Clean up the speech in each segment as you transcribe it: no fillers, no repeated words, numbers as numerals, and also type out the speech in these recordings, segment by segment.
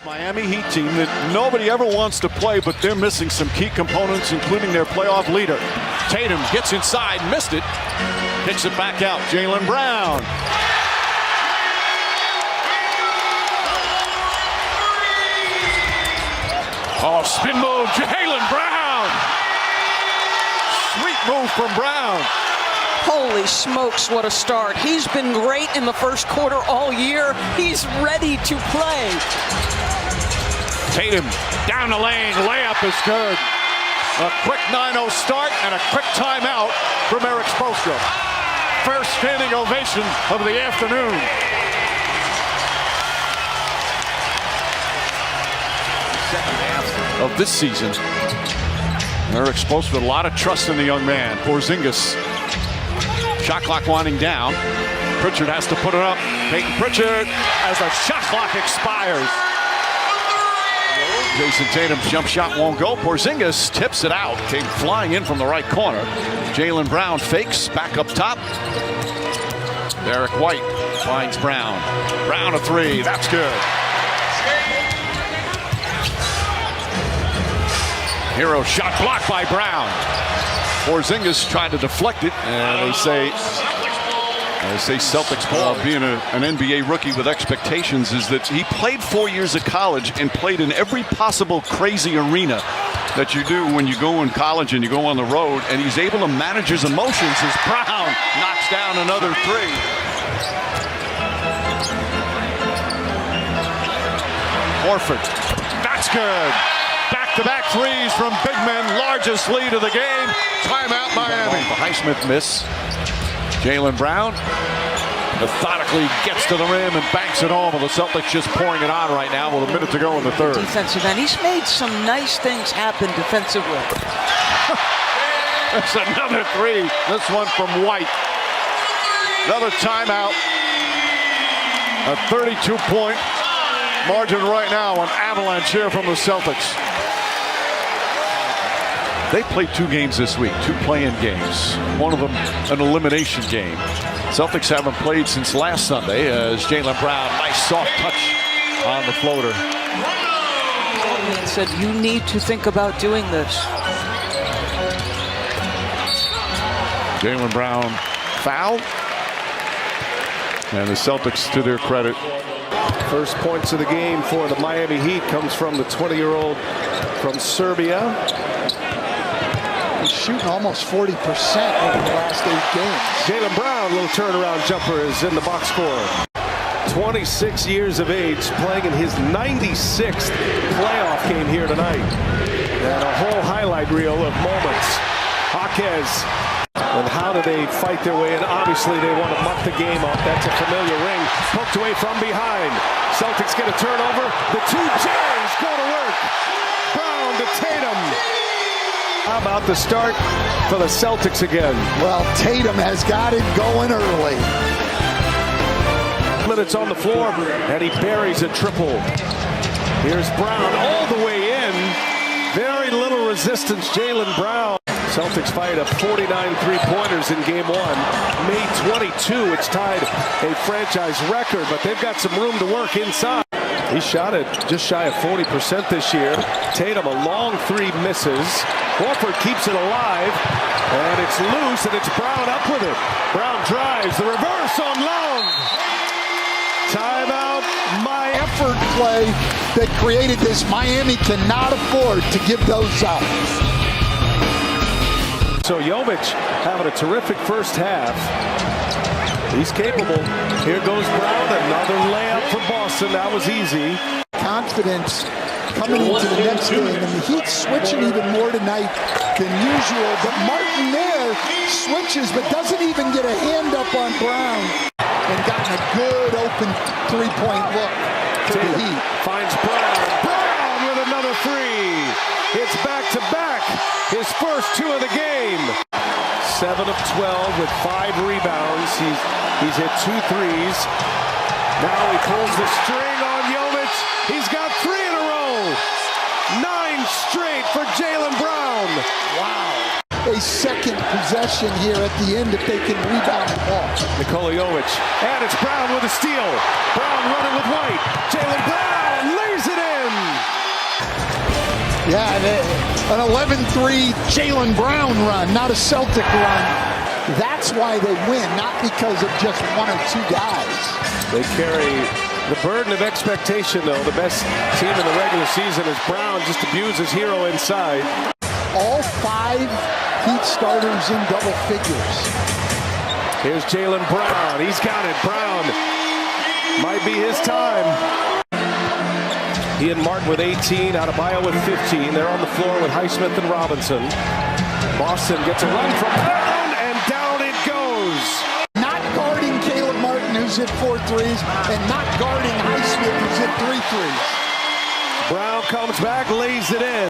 Miami Heat team that nobody ever wants to play, but they're missing some key components, including their playoff leader. Tatum gets inside, missed it, kicks it back out. Jaylen Brown. Oh, spin move, Jaylen Brown. Sweet move from Brown. Holy smokes, what a start. He's been great in the first quarter all year. He's ready to play. Tatum down the lane, layup is good. A quick 9-0 start and a quick timeout from Eric Spoelstra. First standing ovation of the afternoon. Second half of this season. Eric Spoelstra with a lot of trust in the young man. Porzingis. Shot clock winding down. Pritchard has to put it up. Peyton Pritchard as the shot clock expires. Jason Tatum's jump shot won't go. Porzingis tips it out. Came flying in from the right corner. Jaylen Brown fakes back up top. Derek White finds Brown. Brown a three. That's good. Hero shot blocked by Brown. Porzingis tried to deflect it, and they say Celtics ball. Being an NBA rookie with expectations is that he played 4 years of college and played in every possible crazy arena that you do when you go in college and you go on the road, and he's able to manage his emotions as Brown knocks down another three. Horford, that's good. Back-to-back threes from big men, largest lead of the game. Timeout Miami. The Highsmith miss. Jaylen Brown methodically gets to the rim and banks it home, and the Celtics just pouring it on right now with a minute to go in the third. Defensive end. He's made some nice things happen defensively. That's another three. This one from White. Another timeout. A 32-point margin right now. An avalanche here from the Celtics. They played 2 games this week, 2 play-in games. One of them an elimination game. Celtics haven't played since last Sunday as Jaylen Brown, nice soft touch on the floater. He said, you need to think about doing this. Jaylen Brown foul. And the Celtics, to their credit. First points of the game for the Miami Heat comes from the 20-year-old from Serbia. He's shooting almost 40% over the last 8 games. Jaylen Brown, little turnaround jumper, is in the box score. 26 years of age, playing in his 96th playoff game here tonight. And a whole highlight reel of moments. Jaquez, and how do they fight their way in? Obviously, they want to muck the game up. That's a familiar ring. Poked away from behind. Celtics get a turnover. The 2 Jays go to work. Brown to Tatum. How about the start for the Celtics again? Well, Tatum has got it going early. Minutes on the floor, and he buries a triple. Here's Brown all the way in. Very little resistance, Jaylen Brown. Celtics fired up 49 three-pointers in game 1. May 22, it's tied a franchise record, but they've got some room to work inside. He shot it just shy of 40% this year. Tatum, a long 3 misses. Horford keeps it alive, and it's loose, and it's Brown up with it. Brown drives, the reverse on Long. Timeout, my Effort play that created this. Miami cannot afford to give those up. So Jovic having a terrific first half. He's capable. Here goes Brown, another layup for Boston. That was easy. Confidence coming into the next game, and the Heat switching even more tonight than usual. But Martin there switches, but doesn't even get a hand up on Brown, and gotten a good open 3-point look for the Heat. Finds Brown. Brown with another 3. It's back-to-back. His first 2 of the game. 7 of 12 with 5 rebounds. He's hit 2 threes. Now he pulls the string on Jovic. He's got 3 in a row. 9 straight for Jaylen Brown. Wow. A second possession here at the end if they can rebound the ball. Nikola Jovic. And it's Brown with a steal. Brown running with White. Jaylen Brown lays it in. Yeah, an 11-3 Jaylen Brown run, not a Celtic run. That's why they win, not because of just one or two guys. They carry the burden of expectation, though. The best team in the regular season is Brown, just abuses Hero inside. All 5 Heat starters in double figures. Here's Jaylen Brown. He's got it. Brown might be his time. He and Martin with 18, Adebayo with 15. They're on the floor with Highsmith and Robinson. Boston gets a run from Brown, and down it goes. Not guarding Caleb Martin, who's hit 4 threes, and not guarding Highsmith, who's hit 3 threes. Brown comes back, lays it in.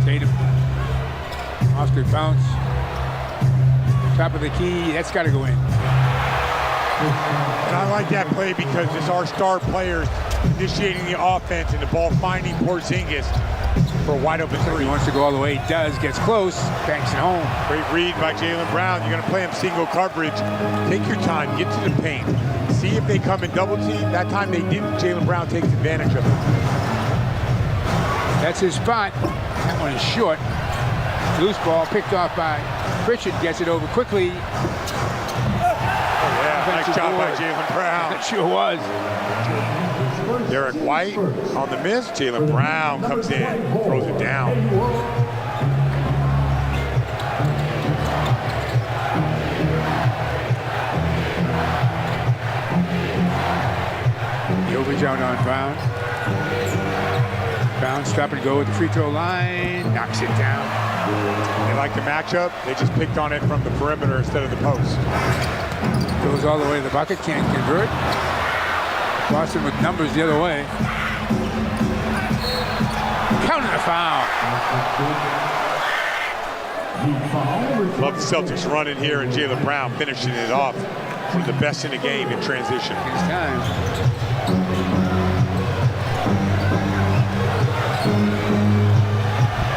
Tatum. Oscar bounce. Top of the key. That's got to go in. And I like that play because it's our star players initiating the offense and the ball finding Porzingis for a wide open 3. He wants to go all the way. He does. Gets close. Banks it home. Great read by Jaylen Brown. You're going to play him single coverage. Take your time. Get to the paint. See if they come in double team. That time they didn't. Jaylen Brown takes advantage of it. That's his spot. That one is short. Loose ball picked off by Pritchard. Gets it over quickly. Nice job by Jaylen Brown. That sure was. Derek White on the miss. Jaylen Brown comes in, throws it down. Jovic out on Brown. Brown stop and go with the free throw line. Knocks it down. They like the matchup. They just picked on it from the perimeter instead of the post. Goes all the way to the bucket, can't convert. Boston with numbers the other way. Counting the foul. Love the Celtics running here and Jaylen Brown finishing it off from the best in the game in transition. It's time.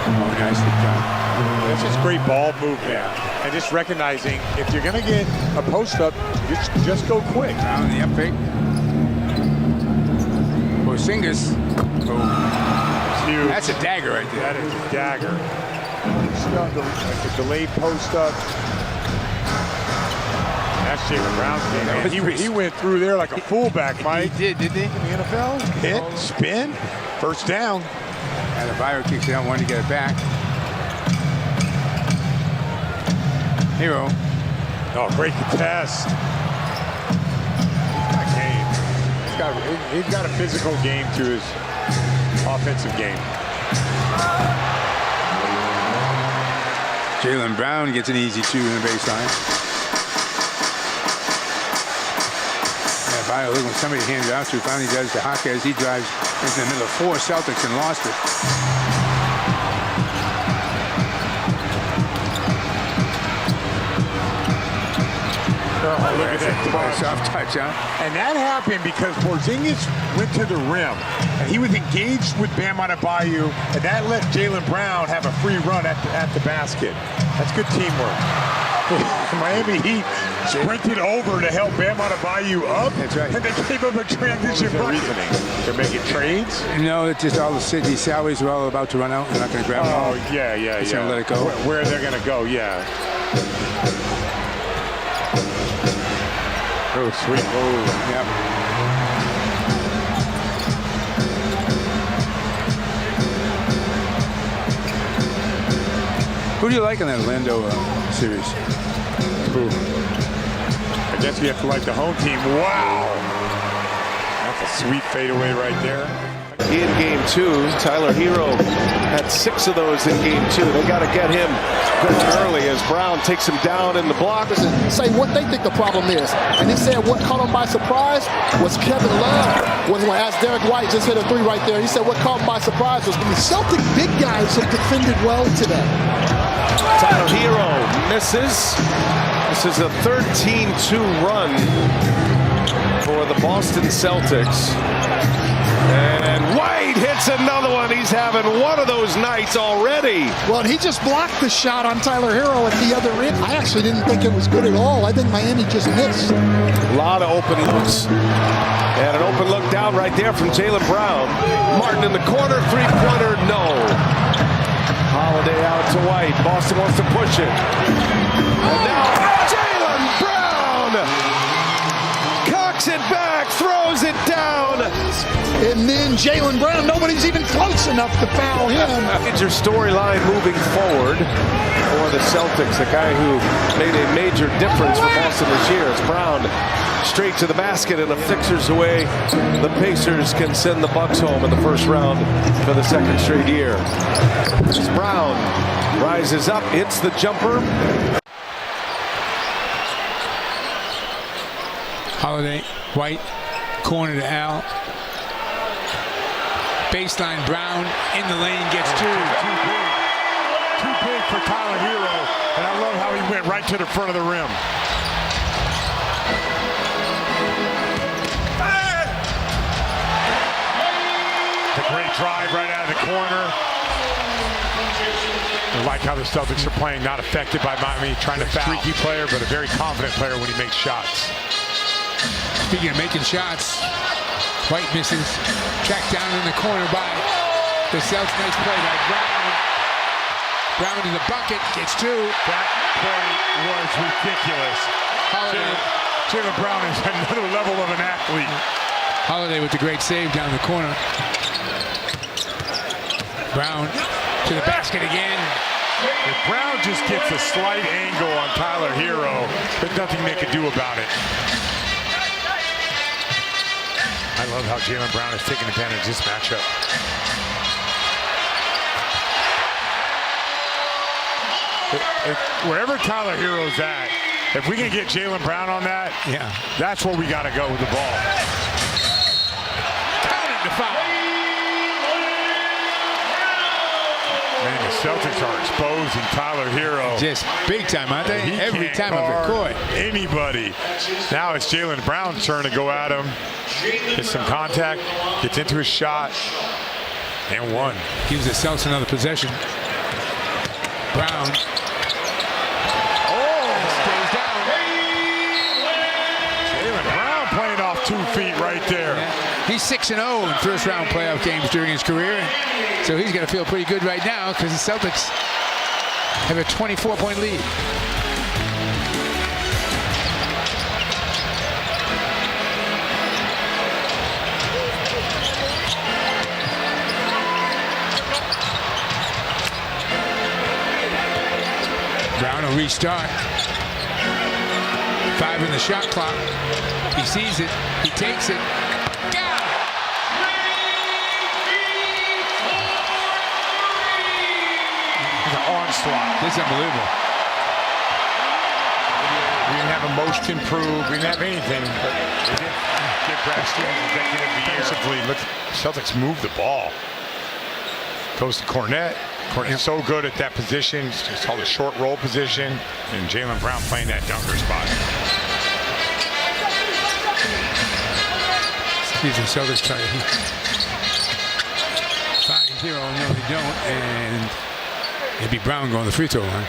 Oh, nicely done. That's just great ball movement. And just recognizing if you're going to get a post up, just go quick. Down the up fake. Porzingis. Oh. That's huge. That's a dagger right there. That is a dagger. Like a delayed post up. That's Jaylen Brown's game. He went through there like a fullback, Mike. He did, didn't he? In the NFL. Hit, spin, first down. Adebayo kicks it out, wanted to get it back. Hero. Oh, great contest. He's got game. He's got a physical game to his offensive game. Jaylen Brown gets an easy 2 in the baseline. Adebayo looking when somebody hands it out to. Finally does to Haka as he drives into the middle of 4 Celtics and lost it. Oh, look at that Soft touch, huh? And that happened because Porzingis went to the rim, and he was engaged with Bam Adebayo, and that let Jaylen Brown have a free run at the basket. That's good teamwork. Miami Heat sprinted over to help Bam Adebayo up. That's right. And they gave him a transition bucket. Reasoning. They're making trades? No, it's just all the city salaries are all about to run out. They're not going to grab them all. Oh, yeah. Just gonna let it go. Where they're going to go, yeah. Oh, sweet move. Yep. Who do you like in that Orlando series? Who? I guess you have to like the home team. Wow. That's a sweet fadeaway right there. In game 2, Tyler Hero had 6 of those in game 2. They got to get him going early as Brown takes him down in the block. Say what they think the problem is. And he said what caught him by surprise was Kevin Love. When as Derek White just hit a 3 right there, he said what caught him by surprise was the Celtic big guys have defended well today. Tyler Hero misses. This is a 13-2 run for the Boston Celtics. And And White hits another one. He's having one of those nights already. Well, he just blocked the shot on Tyler Hero at the other end. I actually didn't think it was good at all. I think Miami just missed. A lot of open looks. And an open look down right there from Jaylen Brown. Martin in the corner, three-pointer, no. Holiday out to White. Boston wants to push it. And now Jaylen Brown cocks it back, throws it down. And then Jaylen Brown, nobody's even close enough to foul him. It's your storyline moving forward for the Celtics, a guy who made a major difference for Boston this year. It's Brown straight to the basket, and the Sixers away. The Pacers can send the Bucks home in the first round for the second straight year. As Brown rises up, hits the jumper. Holiday, White, corner to Al. Baseline, Brown in the lane, gets two. Too big for Tyler Hero, and I love how he went right to the front of the rim. The great drive right out of the corner. I like how the Celtics are playing, not affected by Miami, trying to foul. Streaky player, but a very confident player when he makes shots. Speaking of making shots, White misses. Tracked down in the corner by the Celtics. Nice play by Brown. Brown to the bucket, gets two. That play was ridiculous. Jaylen Brown is another level of an athlete. Holiday with the great save down the corner. Brown to the basket again. If Brown just gets a slight angle on Tyler Hero, there's nothing they can do about it. I love how Jaylen Brown is taking advantage of this matchup. Wherever Tyler Hero's at, if we can get Jaylen Brown on that, yeah, that's where we got to go with the ball. Counting the foul. Man, the Celtics are exposing Tyler Hero. Just big time, aren't they? He Every can't time of the guard court. Anybody. Now it's Jaylen Brown's turn to go at him. Gets some contact, gets into his shot, and one. Gives the Celtics another possession. Brown. Stays down. Jaylen Brown playing off 2 feet right there. Yeah. He's 6-0 in first-round playoff games during his career. So he's going to feel pretty good right now because the Celtics have a 24-point lead. Brown will restart. 5 in the shot clock. He sees it. He takes it. Got it! The onslaught. This is unbelievable. We didn't have a most improved. We didn't have anything. But we did get Brad Stevens executive of the year. Defensively, look, Celtics move the ball. Goes to Cornette. Cornette's so good at that position. It's called a short roll position. And Jaylen Brown playing that dunker spot. Excuse me, Celtics try to find Hero. No, they don't. And it'd be Brown going to the free throw line.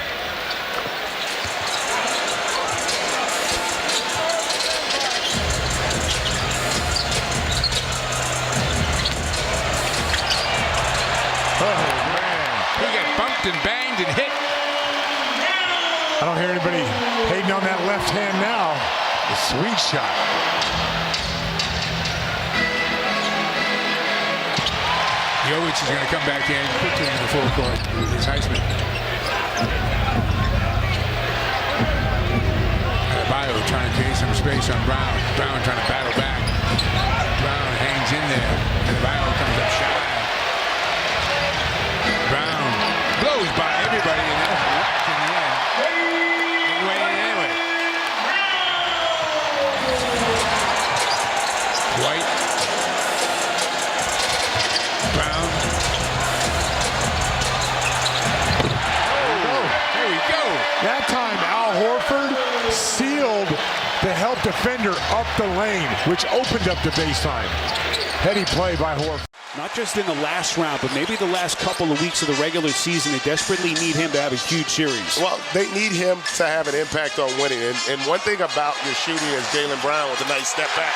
And banged and hit. I don't hear anybody hating on that left hand now. A sweet shot. Jovic is going to come back in quickly in the full court. It's Heisman. Bio trying to create some space on Brown. Brown trying to battle back. Brown hangs in there. And Bio comes up shy. Brown blows by everybody and then whacked in the end. Anyway. White. Brown. There we go. That time Al Horford sealed the help defender up the lane, which opened up the baseline. Heady play by Horford. Not just in the last round, but maybe the last couple of weeks of the regular season. They desperately need him to have a huge series. Well, they need him to have an impact on winning. And one thing about your shooting is Jaylen Brown with a nice step back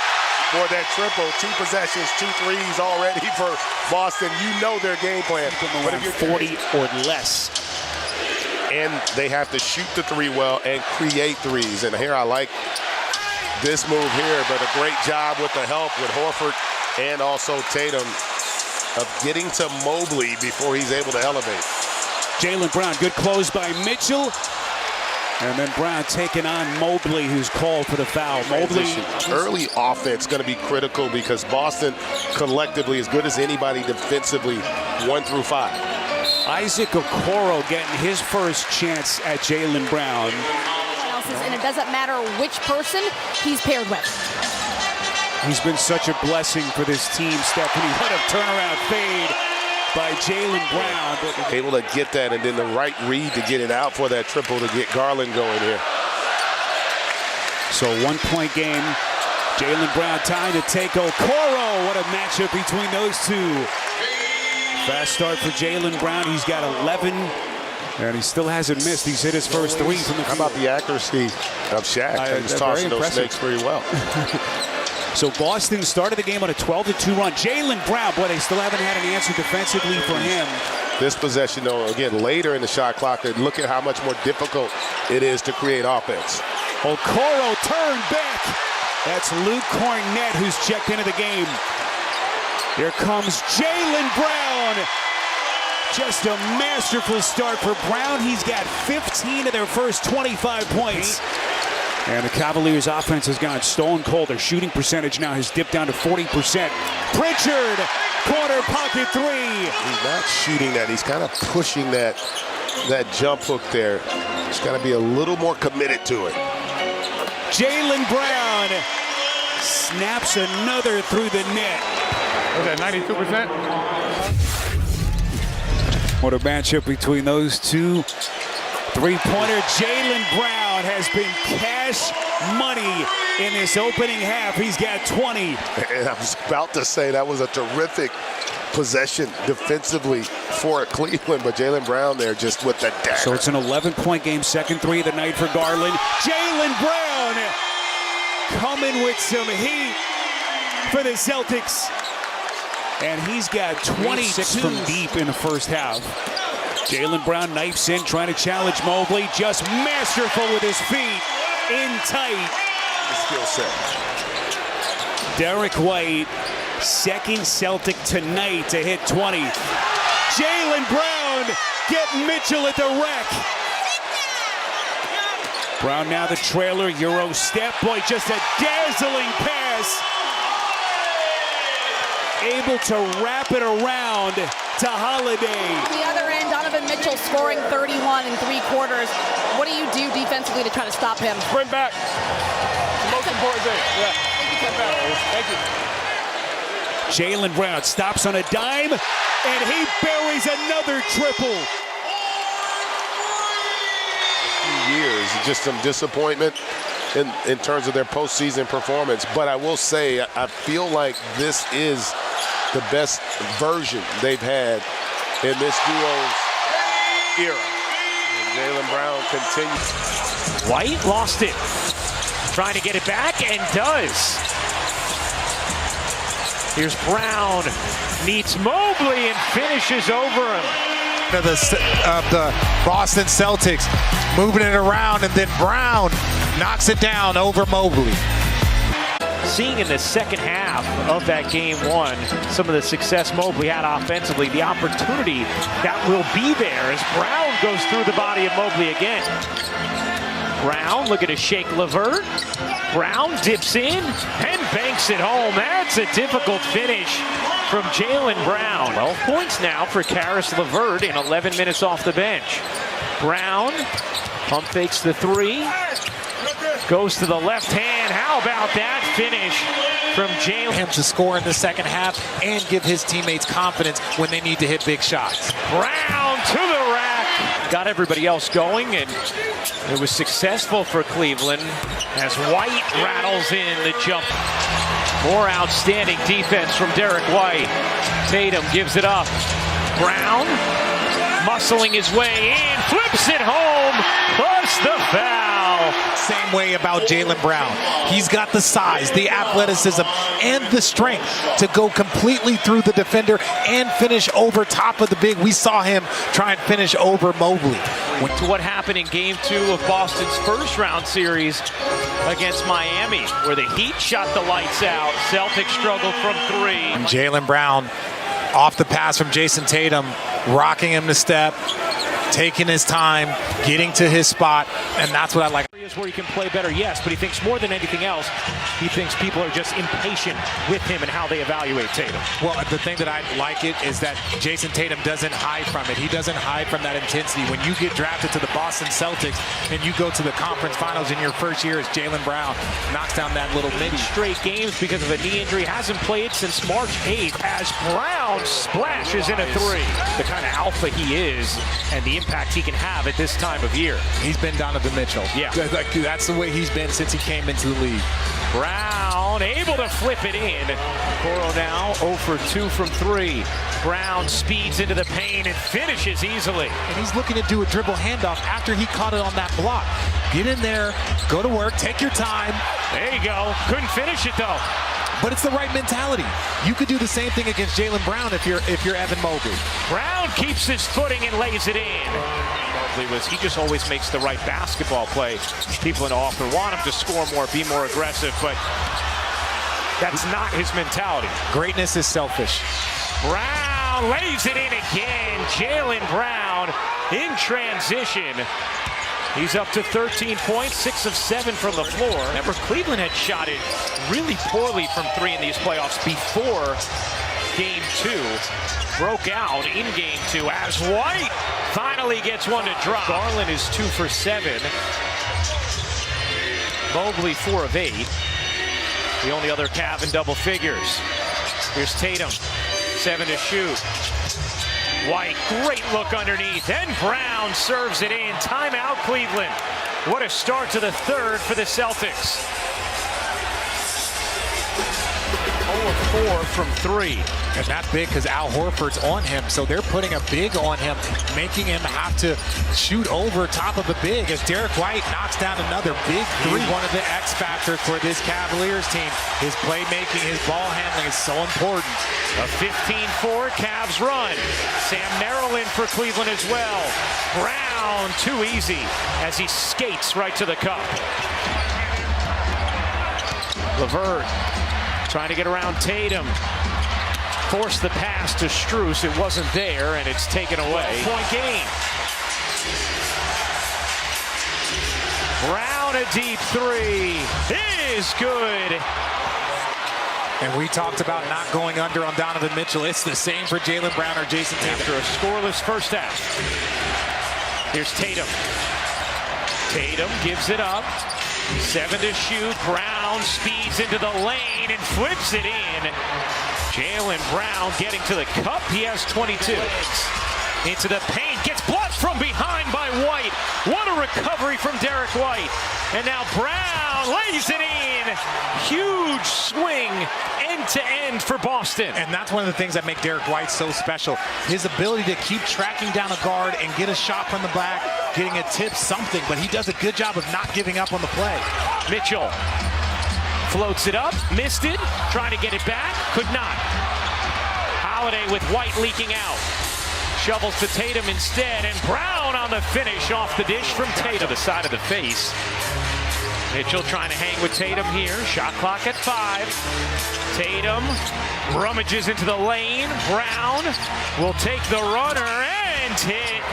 for that triple. 2 possessions, 2 threes already for Boston. You know their game plan. But if you're 40 or less. And they have to shoot the 3 well and create threes. And here I like this move here, but a great job with the help with Horford and also Tatum of getting to Mobley before he's able to elevate. Jaylen Brown, good close by Mitchell. And then Brown taking on Mobley, who's called for the foul. Mobley. Early offense going to be critical because Boston collectively as good as anybody defensively 1 through 5. Isaac Okoro getting his first chance at Jaylen Brown. And it doesn't matter which person he's paired with. He's been such a blessing for this team, Stephanie. What a turnaround fade by Jaylen Brown. Able to get that and then the right read to get it out for that triple to get Garland going here. So 1-point game. Jaylen Brown time to take Okoro. What a matchup between those two. Fast start for Jaylen Brown. He's got 11. And he still hasn't missed. He's hit his first 3 from the field. How about the accuracy of Shaq? He was tossing those snakes pretty well. So Boston started the game on a 12-2 run. Jaylen Brown, boy, they still haven't had an answer defensively for him. This possession, though, again, later in the shot clock, and look at how much more difficult it is to create offense. Okoro turned back. That's Luke Cornett who's checked into the game. Here comes Jaylen Brown. Just a masterful start for Brown. He's got 15 of their first 25 points. And the Cavaliers' offense has gone stone cold. Their shooting percentage now has dipped down to 40%. Pritchard, corner pocket 3. He's not shooting that. He's kind of pushing that jump hook there. He's got to be a little more committed to it. Jaylen Brown snaps another through the net. Was that 92%? What a matchup between those two. Three-pointer Jaylen Brown has been cash money in this opening half. He's got 20. And I was about to say that was a terrific possession defensively for Cleveland, but Jaylen Brown there just with the dagger. So it's an 11-point game, second 3 of the night for Garland. Jaylen Brown coming with some heat for the Celtics. And he's got 26 from deep in the first half. Jaylen Brown knifes in, trying to challenge Mobley. Just masterful with his feet, in tight. Skill set. Derek White, second Celtic tonight to hit 20. Jaylen Brown getting Mitchell at the rack. Brown now the trailer, Euro step. Boy, just a dazzling pass. Able to wrap it around to Holiday. On the other end, Donovan Mitchell scoring 31 in 3 quarters. What do you do defensively to try to stop him? Sprint back. The most important thing. Yeah. Thank you. Jaylen Brown stops on a dime, and he buries another triple. Years, just some disappointment in terms of their postseason performance. But I will say, I feel like this is the best version they've had in this duo's era. And Jaylen Brown continues. White lost it. Trying to get it back and does. Here's Brown. Meets Mobley and finishes over him. Of the Boston Celtics moving it around, and then Brown knocks it down over Mobley. Seeing in the second half of that game 1 some of the success Mobley had offensively, the opportunity that will be there as Brown goes through the body of Mobley again. Brown looking to shake LeVert. Brown dips in and banks it home. That's a difficult finish from Jaylen Brown. 12 points now for Karis LeVert in 11 minutes off the bench. Brown pump fakes the 3. Goes to the left hand. How about that finish from Jaylen? Him to score in the second half and give his teammates confidence when they need to hit big shots. Brown to the rack. Got everybody else going, and it was successful for Cleveland as White rattles in the jump. More outstanding defense from Derek White. Tatum gives it up. Brown muscling his way in, flips it home, plus the foul. Same way about Jaylen Brown. He's got the size, the athleticism, and the strength to go completely through the defender and finish over top of the big. We saw him try and finish over Mobley. To what happened in Game 2 of Boston's first round series against Miami, where the Heat shot the lights out. Celtics struggled from 3. And Jaylen Brown off the pass from Jason Tatum, rocking him to step, taking his time, getting to his spot, and that's what I like. Areas where he can play better, yes, but he thinks more than anything else, he thinks people are just impatient with him and how they evaluate Tatum. Well, the thing that I like it is that Jason Tatum doesn't hide from it. He doesn't hide from that intensity. When you get drafted to the Boston Celtics and you go to the conference finals in your first year as Jaylen Brown knocks down that little midi. Straight games because of a knee injury, hasn't played since March 8th as Brown splashes in a 3. The kind of alpha he is and the impact he can have at this time of year. He's been Donovan Mitchell. Yeah. That's the way he's been since he came into the league. Brown able to flip it in. Coro now 0 for 2 from 3. Brown speeds into the paint and finishes easily. And he's looking to do a dribble handoff after he caught it on that block. Get in there, go to work, take your time. There you go. Couldn't finish it though. But it's the right mentality. You could do the same thing against Jaylen Brown if you're Evan Mobley. Brown keeps his footing and lays it in. He just always makes the right basketball play. People in the offer want him to score more, be more aggressive, but that's not his mentality. Greatness is selfish. Brown lays it in again. Jaylen Brown in transition. He's up to 13 points, 6 of 7 from the floor. Remember, Cleveland had shot it really poorly from 3 in these playoffs before Game 2. Broke out in Game 2 as White finally gets one to drop. Garland is 2 for 7. Mobley 4 of 8. The only other Cav in double figures. Here's Tatum, 7 to shoot. White, great look underneath, and Brown serves it in. Timeout, Cleveland. What a start to the third for the Celtics. 0 of 4 from 3. And that's big because Al Horford's on him, so they're putting a big on him, making him have to shoot over top of the big as Derek White knocks down another big 3. He's one of the X factors for this Cavaliers team. His playmaking, his ball handling is so important. A 15-4 Cavs run. Sam Merrill in for Cleveland as well. Brown too easy as he skates right to the cup. LeVert trying to get around Tatum. Forced the pass to Strus. It wasn't there, and it's taken away. Point game. Brown a deep 3 is good. And we talked about not going under on Donovan Mitchell. It's the same for Jaylen Brown or Jason Tatum. After a scoreless first half. Here's Tatum. Tatum gives it up. 7 to shoot. Brown speeds into the lane and flips it in. Jaylen Brown getting to the cup. He has 22. Into the paint. Gets blocked from behind by White. What a recovery from Derek White. And now Brown lays it in. Huge swing end to end for Boston. And that's one of the things that make Derek White so special. His ability to keep tracking down a guard and get a shot from the back, getting a tip, something. But he does a good job of not giving up on the play. Mitchell floats it up, missed it, trying to get it back, could not. Holiday with White leaking out. Shovels to Tatum instead, and Brown on the finish off the dish from Tatum. To the side of the face. Mitchell trying to hang with Tatum here. Shot clock at 5. Tatum rummages into the lane. Brown will take the runner and hit.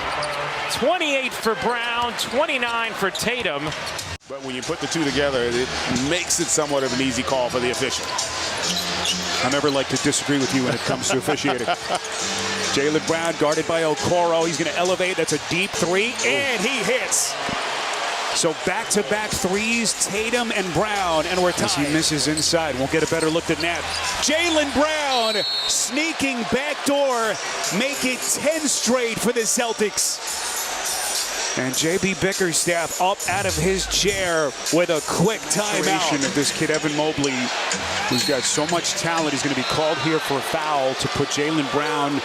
28 for Brown, 29 for Tatum. But when you put the two together, it makes it somewhat of an easy call for the official. I never like to disagree with you when it comes to officiating. Jaylen Brown guarded by Okoro. He's going to elevate. That's a deep 3, and he hits. So back-to-back 3s, Tatum and Brown, and we're tied. As he misses inside, won't get a better look than that. Jaylen Brown sneaking backdoor, make it 10 straight for the Celtics. And J.B. Bickerstaff up out of his chair with a quick timeout. Of this kid, Evan Mobley, who's got so much talent. He's going to be called here for a foul to put Jaylen Brown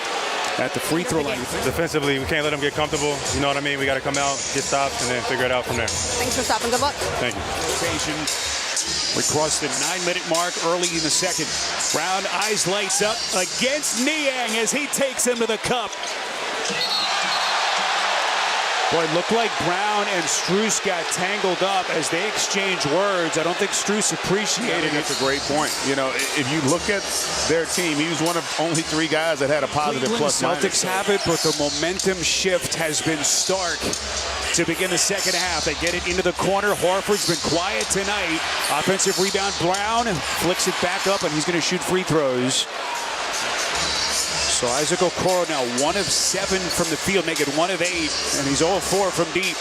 at the free throw line. Defensively, we can't let them get comfortable. You know what I mean? We got to come out, get stops, and then figure it out from there. Thanks for stopping. Good luck. Thank you. We crossed the 9-minute mark early in the second. Brown, eyes lights up against Niang as he takes him to the cup. Boy, it looked like Brown and Strus got tangled up as they exchanged words. I don't think Strus appreciated it. That's a great point. You know, if you look at their team, he was one of only 3 guys that had a positive plus minus. Celtics have it, but the momentum shift has been stark to begin the second half. They get it into the corner. Horford's been quiet tonight. Offensive rebound, Brown flicks it back up, and he's going to shoot free throws. So Isaac Okoro now 1 of 7 from the field, make it 1 of 8, and he's 0 of 4 from deep.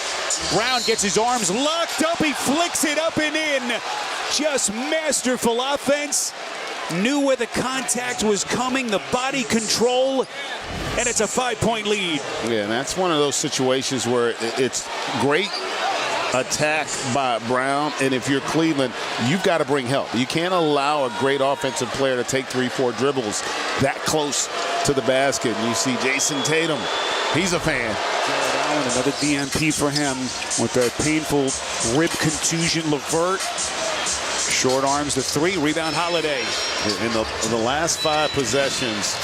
Brown gets his arms locked up, he flicks it up and in. Just masterful offense. Knew where the contact was coming, the body control, and it's a 5-point lead. Yeah, and that's one of those situations where it's great attack by Brown, and if you're Cleveland, you've got to bring help. You can't allow a great offensive player to take 3-4 dribbles that close to the basket. And you see Jason Tatum, he's a fan. Another DMP for him with the painful rib contusion. LeVert, short arms the 3, rebound Holiday. In the last 5 possessions,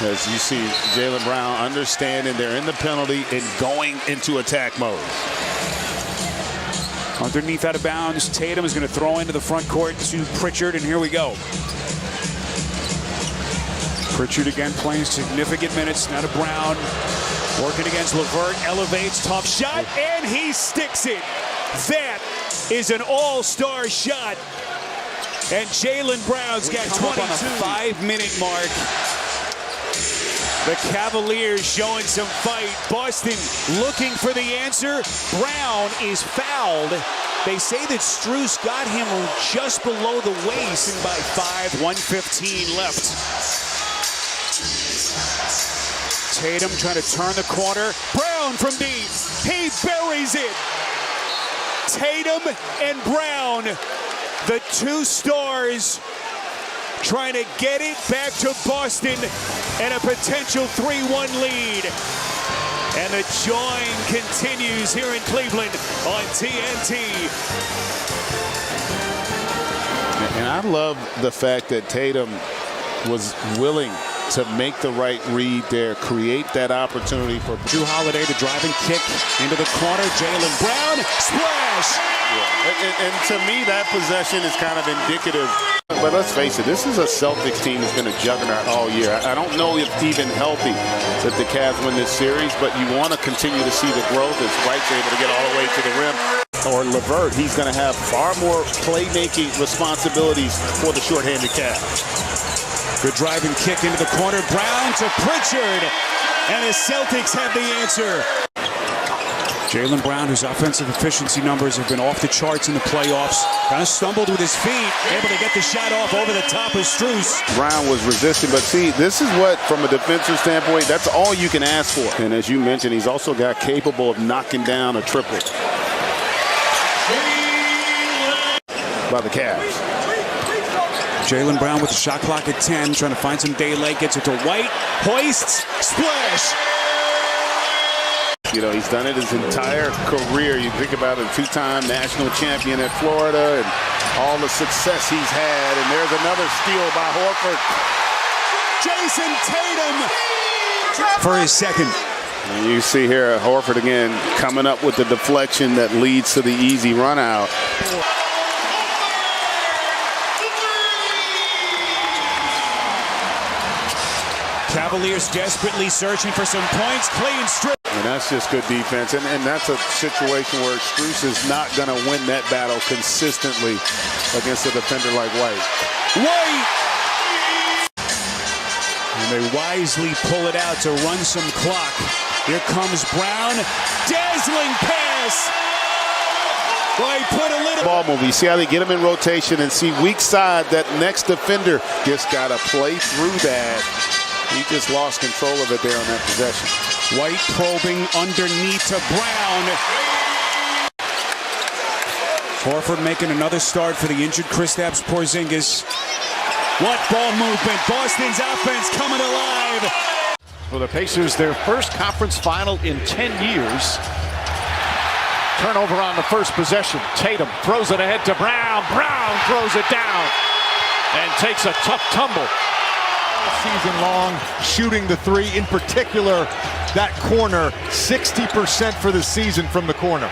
as you see Jaylen Brown understanding they're in the penalty and going into attack mode. Underneath out of bounds, Tatum is going to throw into the front court to Pritchard, and here we go. Pritchard again playing significant minutes, now to Brown. Working against LeVert, elevates, tough shot, and he sticks it. That is an all-star shot. And Jaylen Brown's got 22 on the 5-minute mark. The Cavaliers showing some fight. Boston looking for the answer. Brown is fouled. They say that Strus got him just below the waist, and by 5, 1:15 left. Tatum trying to turn the corner. Brown from deep. He buries it. Tatum and Brown, the 2 stars, trying to get it back to Boston and a potential 3-1 lead. And the join continues here in Cleveland on TNT. And I love the fact that Tatum was willing to make the right read there, create that opportunity for Drew Holiday, the driving kick into the corner. Jaylen Brown, splash! Yeah. And to me, that possession is kind of indicative. But let's face it, this is a Celtics team that's been a juggernaut all year. I don't know if even healthy that the Cavs win this series, but you want to continue to see the growth as White's able to get all the way to the rim. Or LeVert, he's going to have far more playmaking responsibilities for the shorthanded Cavs. Good driving kick into the corner. Brown to Pritchard. And the Celtics have the answer. Jaylen Brown, whose offensive efficiency numbers have been off the charts in the playoffs, kind of stumbled with his feet, able to get the shot off over the top of Strus. Brown was resisting, but see, this is what, from a defensive standpoint, that's all you can ask for. And as you mentioned, he's also got capable of knocking down a triple by the Cavs. Jaylen Brown with the shot clock at 10, trying to find some daylight, gets it to White, hoists, splash! You know, he's done it his entire career. You think about it, 2-time national champion at Florida and all the success he's had. And there's another steal by Horford. Jason Tatum for his second. And you see here Horford again coming up with the deflection that leads to the easy run out. Cavaliers desperately searching for some points. Clean strip. And that's just good defense. And that's a situation where Strus is not going to win that battle consistently against a defender like White. White! And they wisely pull it out to run some clock. Here comes Brown. Dazzling pass. Boy, put a little ball movie. See how they get him in rotation and see weak side. That next defender just got to play through that He just lost control of it there on that possession. White probing underneath to Brown. Horford making another start for the injured Kristaps Porzingis. What ball movement. Boston's offense coming alive. For the Pacers, their first conference final in 10 years. Turnover on the first possession. Tatum throws it ahead to Brown. Brown throws it down and takes a tough tumble. Season long, shooting the three, in particular, that corner, 60% for the season from the corner.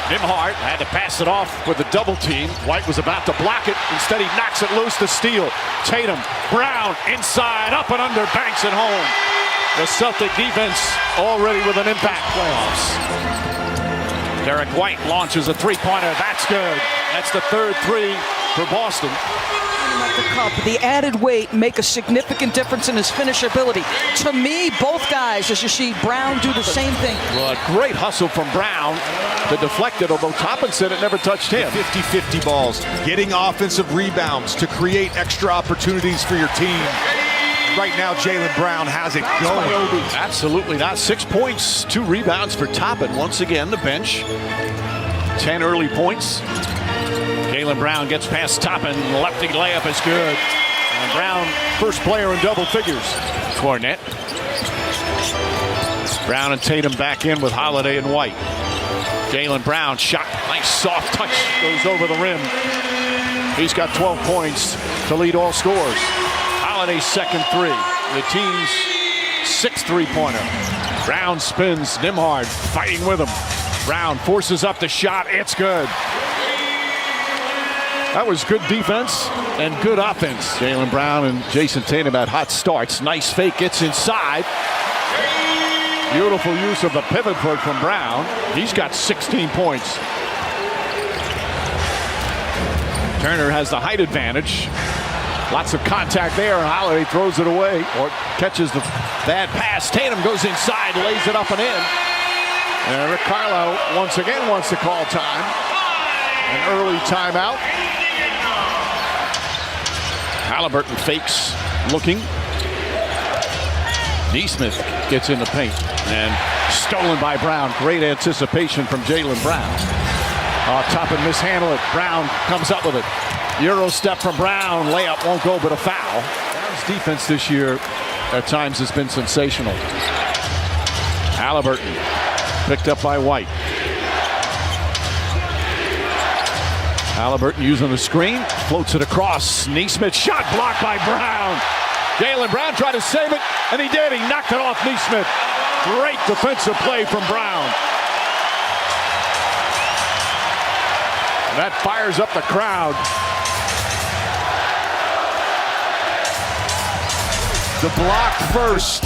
Nembhard had to pass it off with a double team. White was about to block it. Instead, he knocks it loose to steal. Tatum, Brown, inside, up and under, banks it home. The Celtic defense already with an impact. Playoffs. Derek White launches a three-pointer. That's good. That's the third three for Boston. At the cup, the added weight make a significant difference in his finish ability. To me, both guys, as you see Brown do the same thing. Well, a great hustle from Brown to deflect it, although Toppin said it never touched him. 50-50 balls, getting offensive rebounds to create extra opportunities for your team. Right now, Jaylen Brown has it going. Absolutely not. 6 points, 2 rebounds for Toppin. Once again, the bench. 10 early points. Jaylen Brown gets past Toppin. Lefty layup is good. And Brown, first player in double figures. Cornette. Brown and Tatum back in with Holiday and White. Jaylen Brown shot. Nice soft touch. Goes over the rim. He's got 12 points to lead all scorers. Holiday's second three. The team's 6th three-pointer. Brown spins. Nembhard fighting with him. Brown forces up the shot. It's good. That was good defense and good offense. Jaylen Brown and Jason Tatum had hot starts. Nice fake, gets inside. Beautiful use of the pivot foot from Brown. He's got 16 points. Turner has the height advantage. Lots of contact there, and Holiday throws it away or catches the bad pass. Tatum goes inside, lays it up and in. And Rick Carlisle once again wants to call time. An early timeout. Halliburton fakes, looking. Neesmith gets in the paint and stolen by Brown. Great anticipation from Jaylen Brown. Toppin mishandle it. Brown comes up with it. Euro step from Brown. Layup won't go, but a foul. Brown's defense this year at times has been sensational. Halliburton picked up by White. Halliburton using the screen, floats it across. Neesmith shot blocked by Brown. Jaylen Brown tried to save it, and he did. He knocked it off Neesmith. Great defensive play from Brown. And that fires up the crowd. The block first,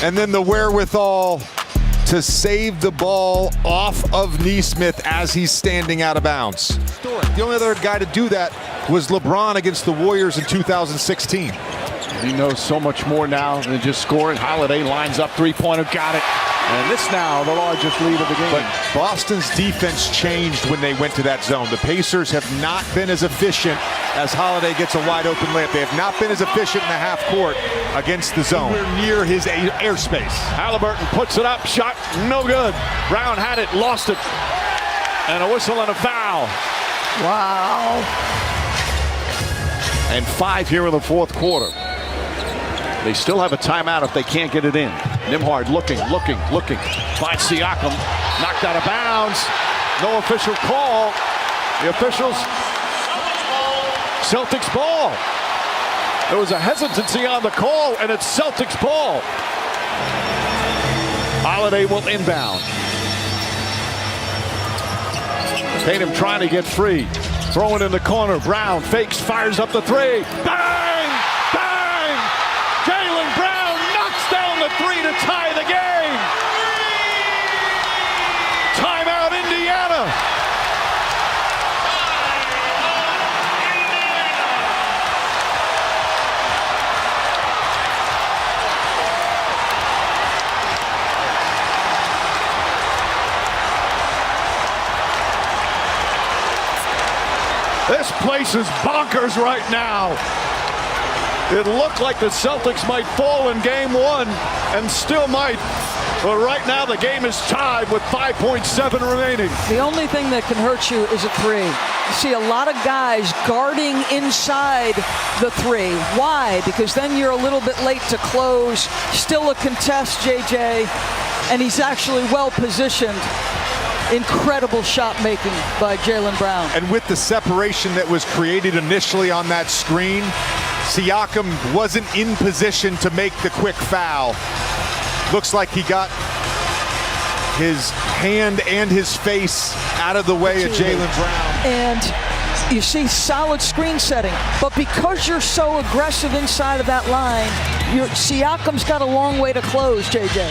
and then the wherewithal to save the ball off of Neesmith as he's standing out of bounds. The only other guy to do that was LeBron against the Warriors in 2016. He knows so much more now than just scoring. Holiday lines up, three-pointer, got it. And this now the largest lead of the game. But Boston's defense changed when they went to that zone. The Pacers have not been as efficient as Holiday gets a wide open layup. They have not been as efficient in the half court against the zone. We're near his airspace. Halliburton puts it up, shot no good. Brown had it, lost it. And a whistle and a foul. Wow. And 5 here in the fourth quarter. They still have a timeout if they can't get it in. Nembhard looking. Finds Siakam, knocked out of bounds. No official call. The officials, Celtics ball. There was a hesitancy on the call, and it's Celtics ball. Holiday will inbound. Tatum trying to get free. Throw it in the corner. Brown fakes, fires up the three. Bang! Bang! Jaylen Brown knocks down the three to tie the game. Timeout, Indiana. This place is bonkers right now. It looked like the Celtics might fall in game one, and still might. But right now the game is tied with 5.7 remaining. The only thing that can hurt you is a three. You see a lot of guys guarding inside the three. Why? Because then you're a little bit late to close. Still a contest, JJ, and he's actually well positioned. Incredible shot making by Jaylen Brown. And with the separation that was created initially on that screen, Siakam wasn't in position to make the quick foul. Looks like he got his hand and his face out of the way of Jaylen Brown. And you see solid screen setting, but because you're so aggressive inside of that line, Siakam's got a long way to close, JJ.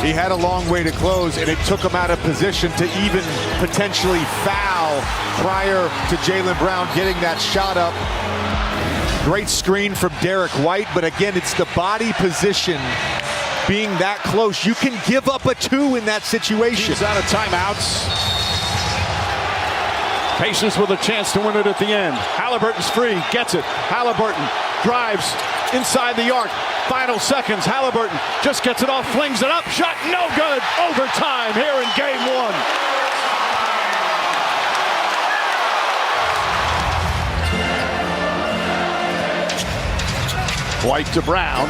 He had a long way to close, and it took him out of position to even potentially foul prior to Jaylen Brown getting that shot up. Great screen from Derek White, but again, it's the body position being that close. You can give up a two in that situation. He's out of timeouts. Pacers with a chance to win it at the end. Halliburton's free, gets it. Halliburton drives inside the arc. Final seconds, Halliburton just gets it off, flings it up, shot no good. Overtime here in game one. White to Brown.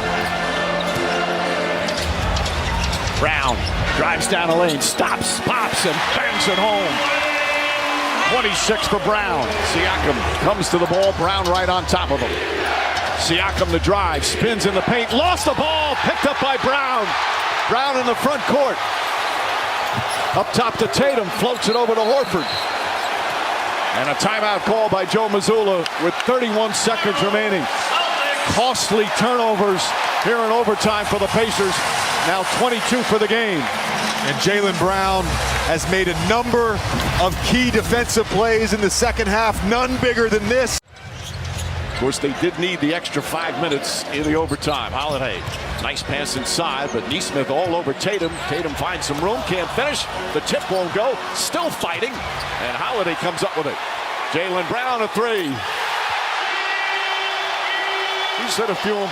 Brown drives down the lane, stops, pops, and bangs it home. 26 for Brown. Siakam comes to the ball. Brown right on top of him. Siakam the drive, spins in the paint, lost the ball, picked up by Brown. Brown in the front court. Up top to Tatum, floats it over to Horford. And a timeout call by Joe Mazzulla with 31 seconds remaining. Costly turnovers here in overtime for the Pacers. Now 22 for the game. And Jaylen Brown has made a number of key defensive plays in the second half, none bigger than this. Of course, they did need the extra 5 minutes in the overtime. Holiday, nice pass inside, but Nesmith all over Tatum. Tatum finds some room, can't finish. The tip won't go, still fighting, and Holiday comes up with it. Jaylen Brown a three. He's hit a few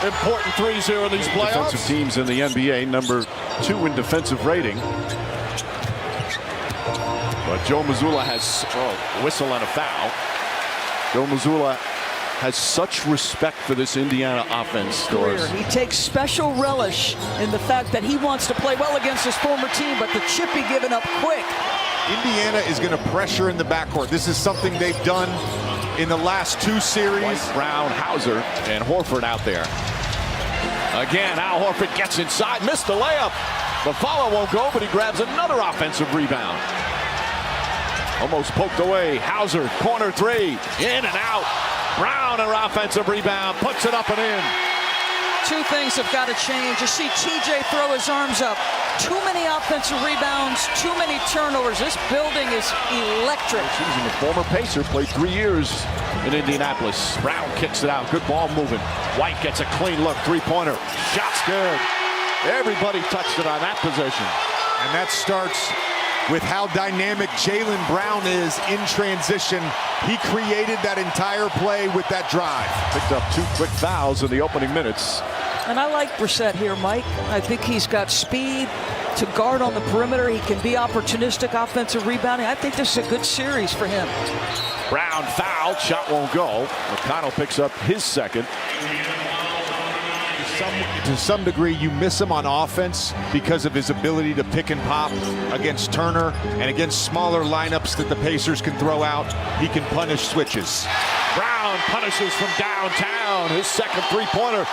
important threes here in these playoffs. Defensive teams in the NBA, number 2 in defensive rating. But Joe Mazzulla has whistle and a foul. Joe Mazzulla has such respect for this Indiana offense. He takes special relish in the fact that he wants to play well against his former team, but the chip he giving up quick. Indiana is going to pressure in the backcourt. This is something they've done in the last 2 series. White, Brown, Hauser, and Horford out there. Again, Al Horford gets inside, missed the layup. The follow won't go, but he grabs another offensive rebound. Almost poked away. Hauser, corner three, in and out. Brown, an offensive rebound, puts it up and in. 2 things have got to change. You see TJ throw his arms up. Too many offensive rebounds, too many turnovers. This building is electric. He's a former Pacer, played 3 years in Indianapolis. Brown kicks it out, good ball moving. White gets a clean look, three-pointer. Shot's good. Everybody touched it on that possession. And that starts with how dynamic Jaylen Brown is in transition. He created that entire play with that drive. Picked up 2 quick fouls in the opening minutes. And I like Brissett here, Mike. I think he's got speed to guard on the perimeter. He can be opportunistic offensive rebounding. I think this is a good series for him. Brown fouled, shot won't go. McConnell picks up his second. To some degree, you miss him on offense because of his ability to pick and pop against Turner and against smaller lineups that the Pacers can throw out. He can punish switches. Brown punishes from downtown. His second three-pointer.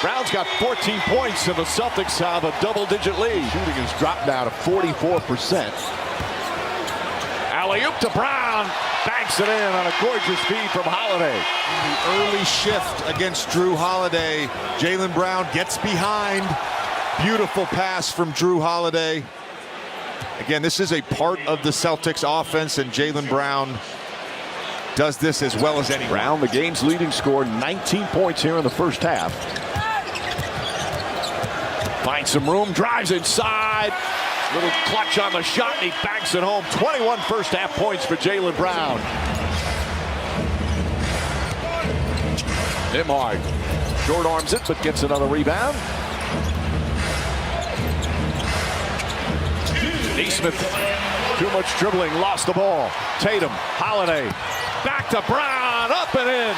Brown's got 14 points, and the Celtics have a double-digit lead. Shooting has dropped now to 44%. Alley-oop to Brown. Banks it in on a gorgeous feed from Holiday. In the early shift against Drew Holiday, Jaylen Brown gets behind. Beautiful pass from Drew Holiday. Again, this is a part of the Celtics offense, and Jaylen Brown does this as well as anyone. Brown, the game's leading scorer, 19 points here in the first half. Finds some room, drives inside. Little clutch on the shot, and he banks it home. 21 first half points for Jaylen Brown. Nimhard short arms it, but gets another rebound. Neesmith, too much dribbling, lost the ball. Tatum, Holiday, back to Brown, up and in.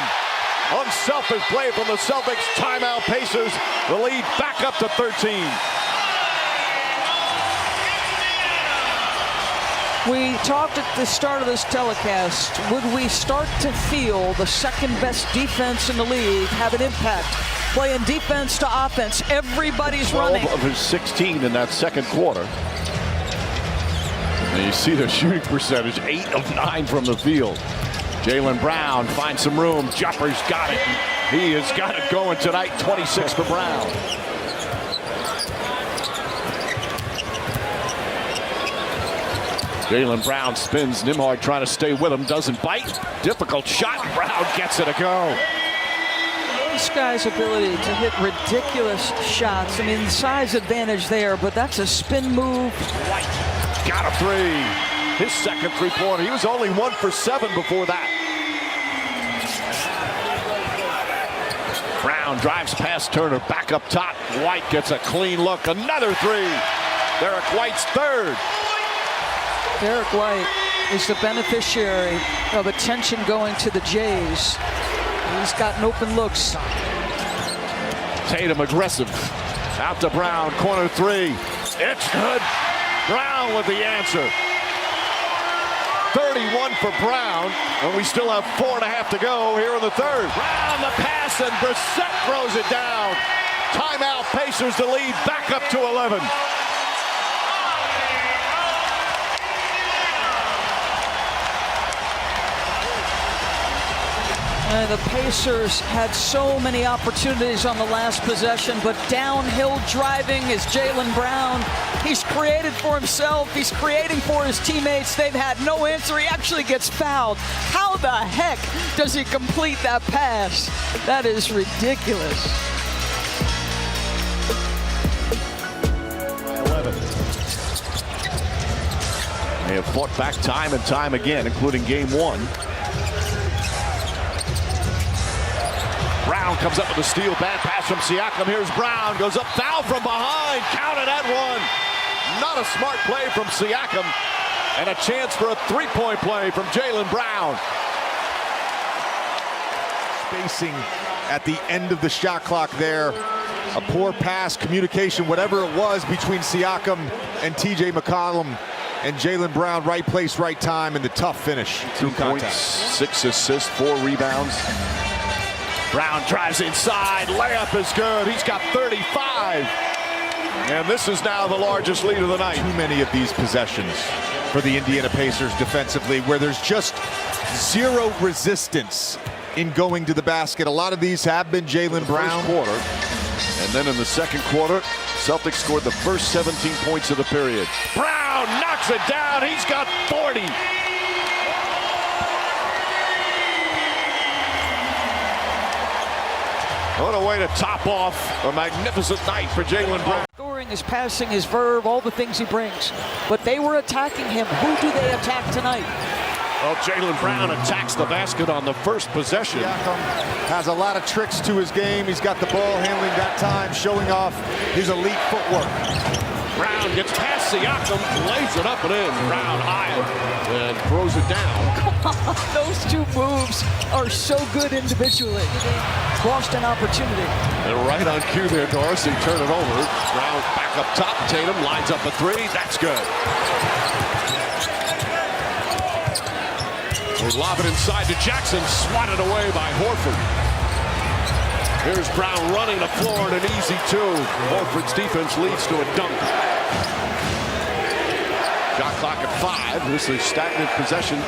Unselfish play from the Celtics. Timeout Pacers. The lead back up to 13. We talked at the start of this telecast. Would we start to feel the second best defense in the league have an impact? Playing defense to offense. Everybody's 12 running. of his 16 in that second quarter. And you see the shooting percentage, 8 of 9 from the field. Jaylen Brown finds some room. Jumper's got it. He has got it going tonight. 26 for Brown. Jaylen Brown spins. Nimhard trying to stay with him. Doesn't bite. Difficult shot. Brown gets it a go. This guy's ability to hit ridiculous shots. I mean, the size advantage there, but that's a spin move. White got a three. His second three-pointer. He was only 1 for 7 before that. Brown drives past Turner, back up top. White gets a clean look. Another three. Derek White's third. Derek White is the beneficiary of attention going to the Jays. He's gotten open looks. Tatum aggressive. Out to Brown, corner three. It's good. Brown with the answer. 31 for Brown, and we still have 4.5 to go here in the third. Brown the pass, and Brissett throws it down. Timeout, Pacers the lead back up to 11. And the Pacers had so many opportunities on the last possession, but downhill driving is Jaylen Brown. He's created for himself. He's creating for his teammates. They've had no answer. He actually gets fouled. How the heck does he complete that pass? That is ridiculous. 11. They have fought back time and time again, including game 1. Brown comes up with a steal, bad pass from Siakam. Here's Brown, goes up, foul from behind, counted at 1. Not a smart play from Siakam, and a chance for a three-point play from Jaylen Brown. Spacing at the end of the shot clock there. A poor pass, communication, whatever it was between Siakam and TJ McCollum. And Jaylen Brown, right place, right time, and the tough finish. 2 points, 6 assists, 4 rebounds. Brown drives inside, layup is good. He's got 35. And this is now the largest lead of the night. Too many of these possessions for the Indiana Pacers defensively, where there's just zero resistance in going to the basket. A lot of these have been Jaylen Brown. First quarter. And then in the second quarter, Celtics scored the first 17 points of the period. Brown knocks it down. He's got 40. What a way to top off a magnificent night for Jaylen Brown. Scoring, his passing, his verve, all the things he brings. But they were attacking him. Who do they attack tonight? Well, Jaylen Brown attacks the basket on the first possession. Siakam has a lot of tricks to his game. He's got the ball handling that time, showing off his elite footwork. Brown gets past Siakam, lays it up and in. Brown high and throws it down. Those two moves are so good individually. Lost an opportunity. And right on cue there, Doris. He turn it over. Brown back up top. Tatum lines up a three. That's good. They lob it inside to Jackson. Swatted away by Horford. Here's Brown running the floor and an easy 2. Horford's defense leads to a dunk. Shot clock at 5. This is stagnant possession.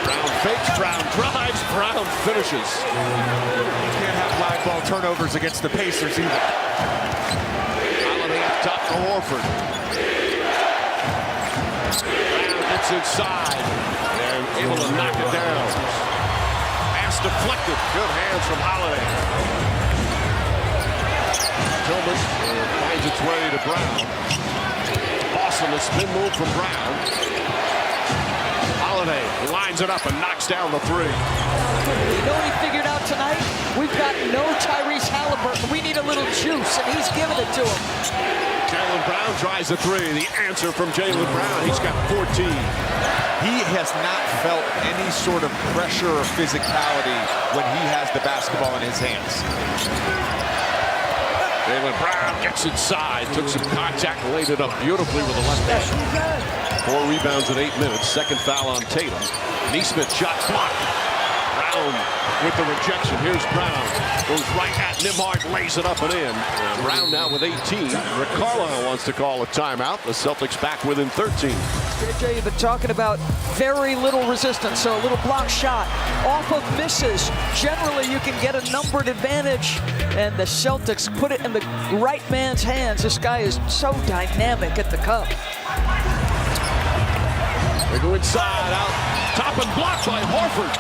Brown fakes, Brown drives, Brown finishes. Can't have black ball turnovers against the Pacers either. Holiday up top to Horford. Brown gets inside and able to knock it down. Pass deflected. Good hands from Holiday. Tillman finds its way to Brown. Awesome, a spin move from Brown. Holiday lines it up and knocks down the three. You know what he figured out tonight? We've got no Tyrese Halliburton. We need a little juice, and he's giving it to him. Jaylen Brown tries the three. The answer from Jaylen Brown. He's got 14. He has not felt any sort of pressure or physicality when he has the basketball in his hands. Jaylen Brown gets inside, took some contact, laid it up beautifully with the left hand. 4 rebounds in 8 minutes. Second foul on Tatum. Neesmith shot blocked. Brown with the rejection. Here's Brown. Goes right at Nembhard, lays it up and in. And Brown now with 18. Rick Carlisle wants to call a timeout. The Celtics back within 13. JJ, you've been talking about very little resistance, so a little block shot off of misses. Generally, you can get a numbered advantage, and the Celtics put it in the right man's hands. This guy is so dynamic at the cup. They go inside, out, top and blocked by Horford.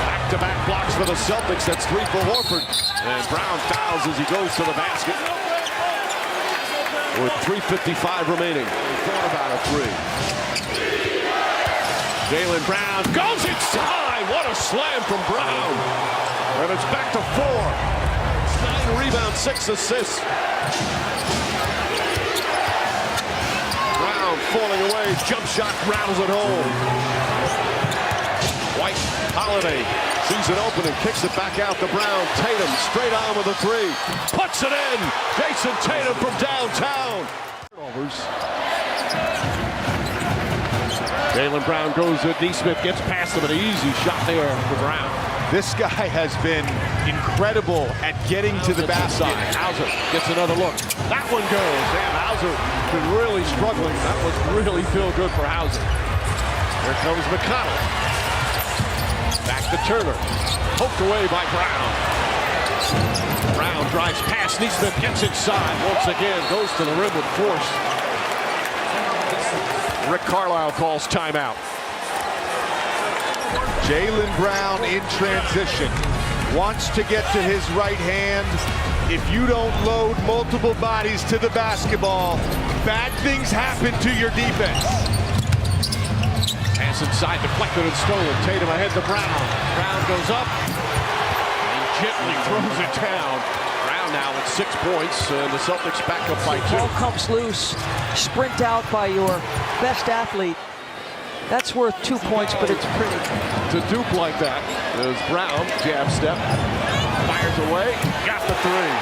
Back-to-back blocks for the Celtics. That's 3 for Horford. And Brown fouls as he goes to the basket. With 3:55 remaining. Thought about a three. Jaylen Brown goes inside. What a slam from Brown. And it's back to 4. 9 rebounds, 6 assists. Brown falling away. Jump shot rattles it home. White, Holiday sees it open and kicks it back out to Brown. Tatum straight on with a three. Puts it in. Jason Tatum from downtown. Jaylen Brown goes to Neesmith, gets past him, an easy shot there for Brown. This guy has been incredible at getting to the basket. Hauser gets another look. That one goes. Man, Hauser been really struggling. That was really feel good for Hauser. Here comes McConnell. Back to Turner. Poked away by Brown. Brown drives past Neesmith, gets inside. Once again, goes to the rim with force. Rick Carlisle calls timeout. Jaylen Brown in transition. Wants to get to his right hand. If you don't load multiple bodies to the basketball, bad things happen to your defense. Pass inside, deflected and stolen. Tatum ahead to Brown. Brown goes up and gently throws it down. Brown now at 6 points, and the Celtics back up by 2. Ball comes loose, sprint out by your best athlete. That's worth 2 points, but it's pretty. To dupe like that, there's Brown, jab step, fires away, got the three.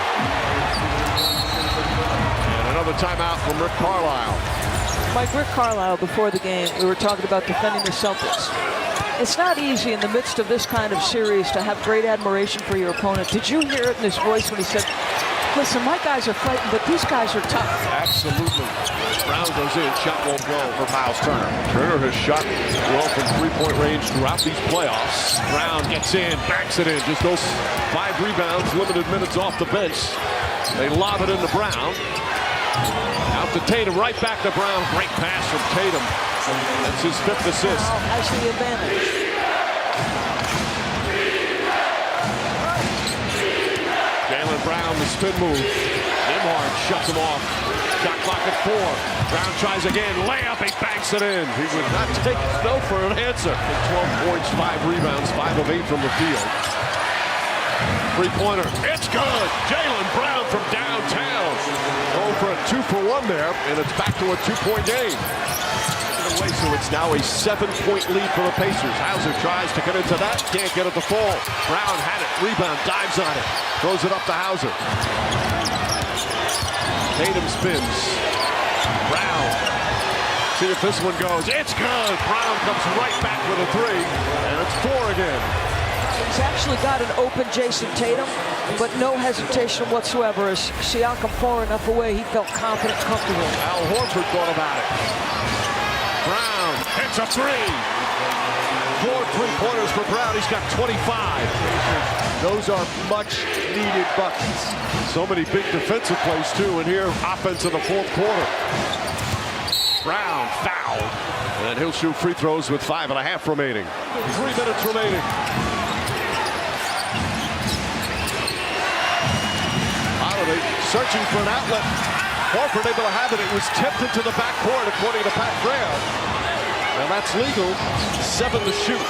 And another timeout from Rick Carlisle. Like Rick Carlisle before the game, we were talking about defending the Celtics. It's not easy in the midst of this kind of series to have great admiration for your opponent. Did you hear it in his voice when he said, listen, my guys are fighting, but these guys are tough? Absolutely. Brown goes in, shot won't go for Miles Turner. Turner has shot well from three-point range throughout these playoffs. Brown gets in, backs it in, just those 5 rebounds, limited minutes off the bench. They lob it into Brown. Out to Tatum, right back to Brown. Great pass from Tatum. That's his 5th assist. Brown has the advantage. Jaylen Brown, the spin move. Nembhard shuts him off. Shot clock at 4. Brown tries again. Layup, he banks it in. He would not take no for an answer. 12 points, 5 rebounds, 5 of 8 from the field. Three-pointer. It's good. Jaylen Brown from downtown. Going for a 2-for-1 there, and it's back to a 2-point game. So it's now a 7-point lead for the Pacers. Hauser tries to get into that. Can't get it to fall. Brown had it. Rebound. Dives on it. Throws it up to Hauser. Tatum spins. Brown. See if this one goes. It's good. Brown comes right back with a 3. And it's 4 again. He's actually got an open Jason Tatum, but no hesitation whatsoever. As Siakam far enough away, he felt confident, comfortable. Al Horford thought about it. Brown hits a 3. 4 3-pointers for Brown. He's got 25. Those are much needed buckets. So many big defensive plays too, and here offense in the 4th quarter. Brown fouled, and he'll shoot free throws with 5.5 remaining. 3 minutes remaining. Holiday searching for an outlet. Horford able to have it. It was tipped into the backcourt according to Pat Graham. And that's legal. 7 to shoot.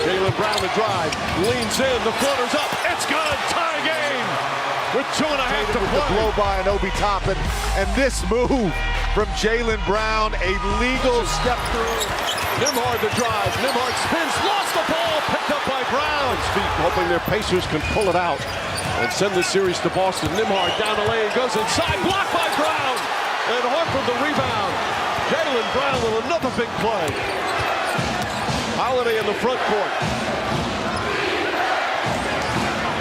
Jaylen Brown to drive. Leans in. The floater's up. It's good. Tie game. With 2.5 to play. The blow by an Obi Toppin. And this move from Jaylen Brown, a legal step through. Nembhard to drive. Nembhard spins. Lost the ball. Picked up by Brown. Feet hoping their Pacers can pull it out and send the series to Boston. Nembhard down the lane. Goes inside. Blocked by Brown. And Horford the rebound. Jaylen Brown with another big play. Holiday in the front court.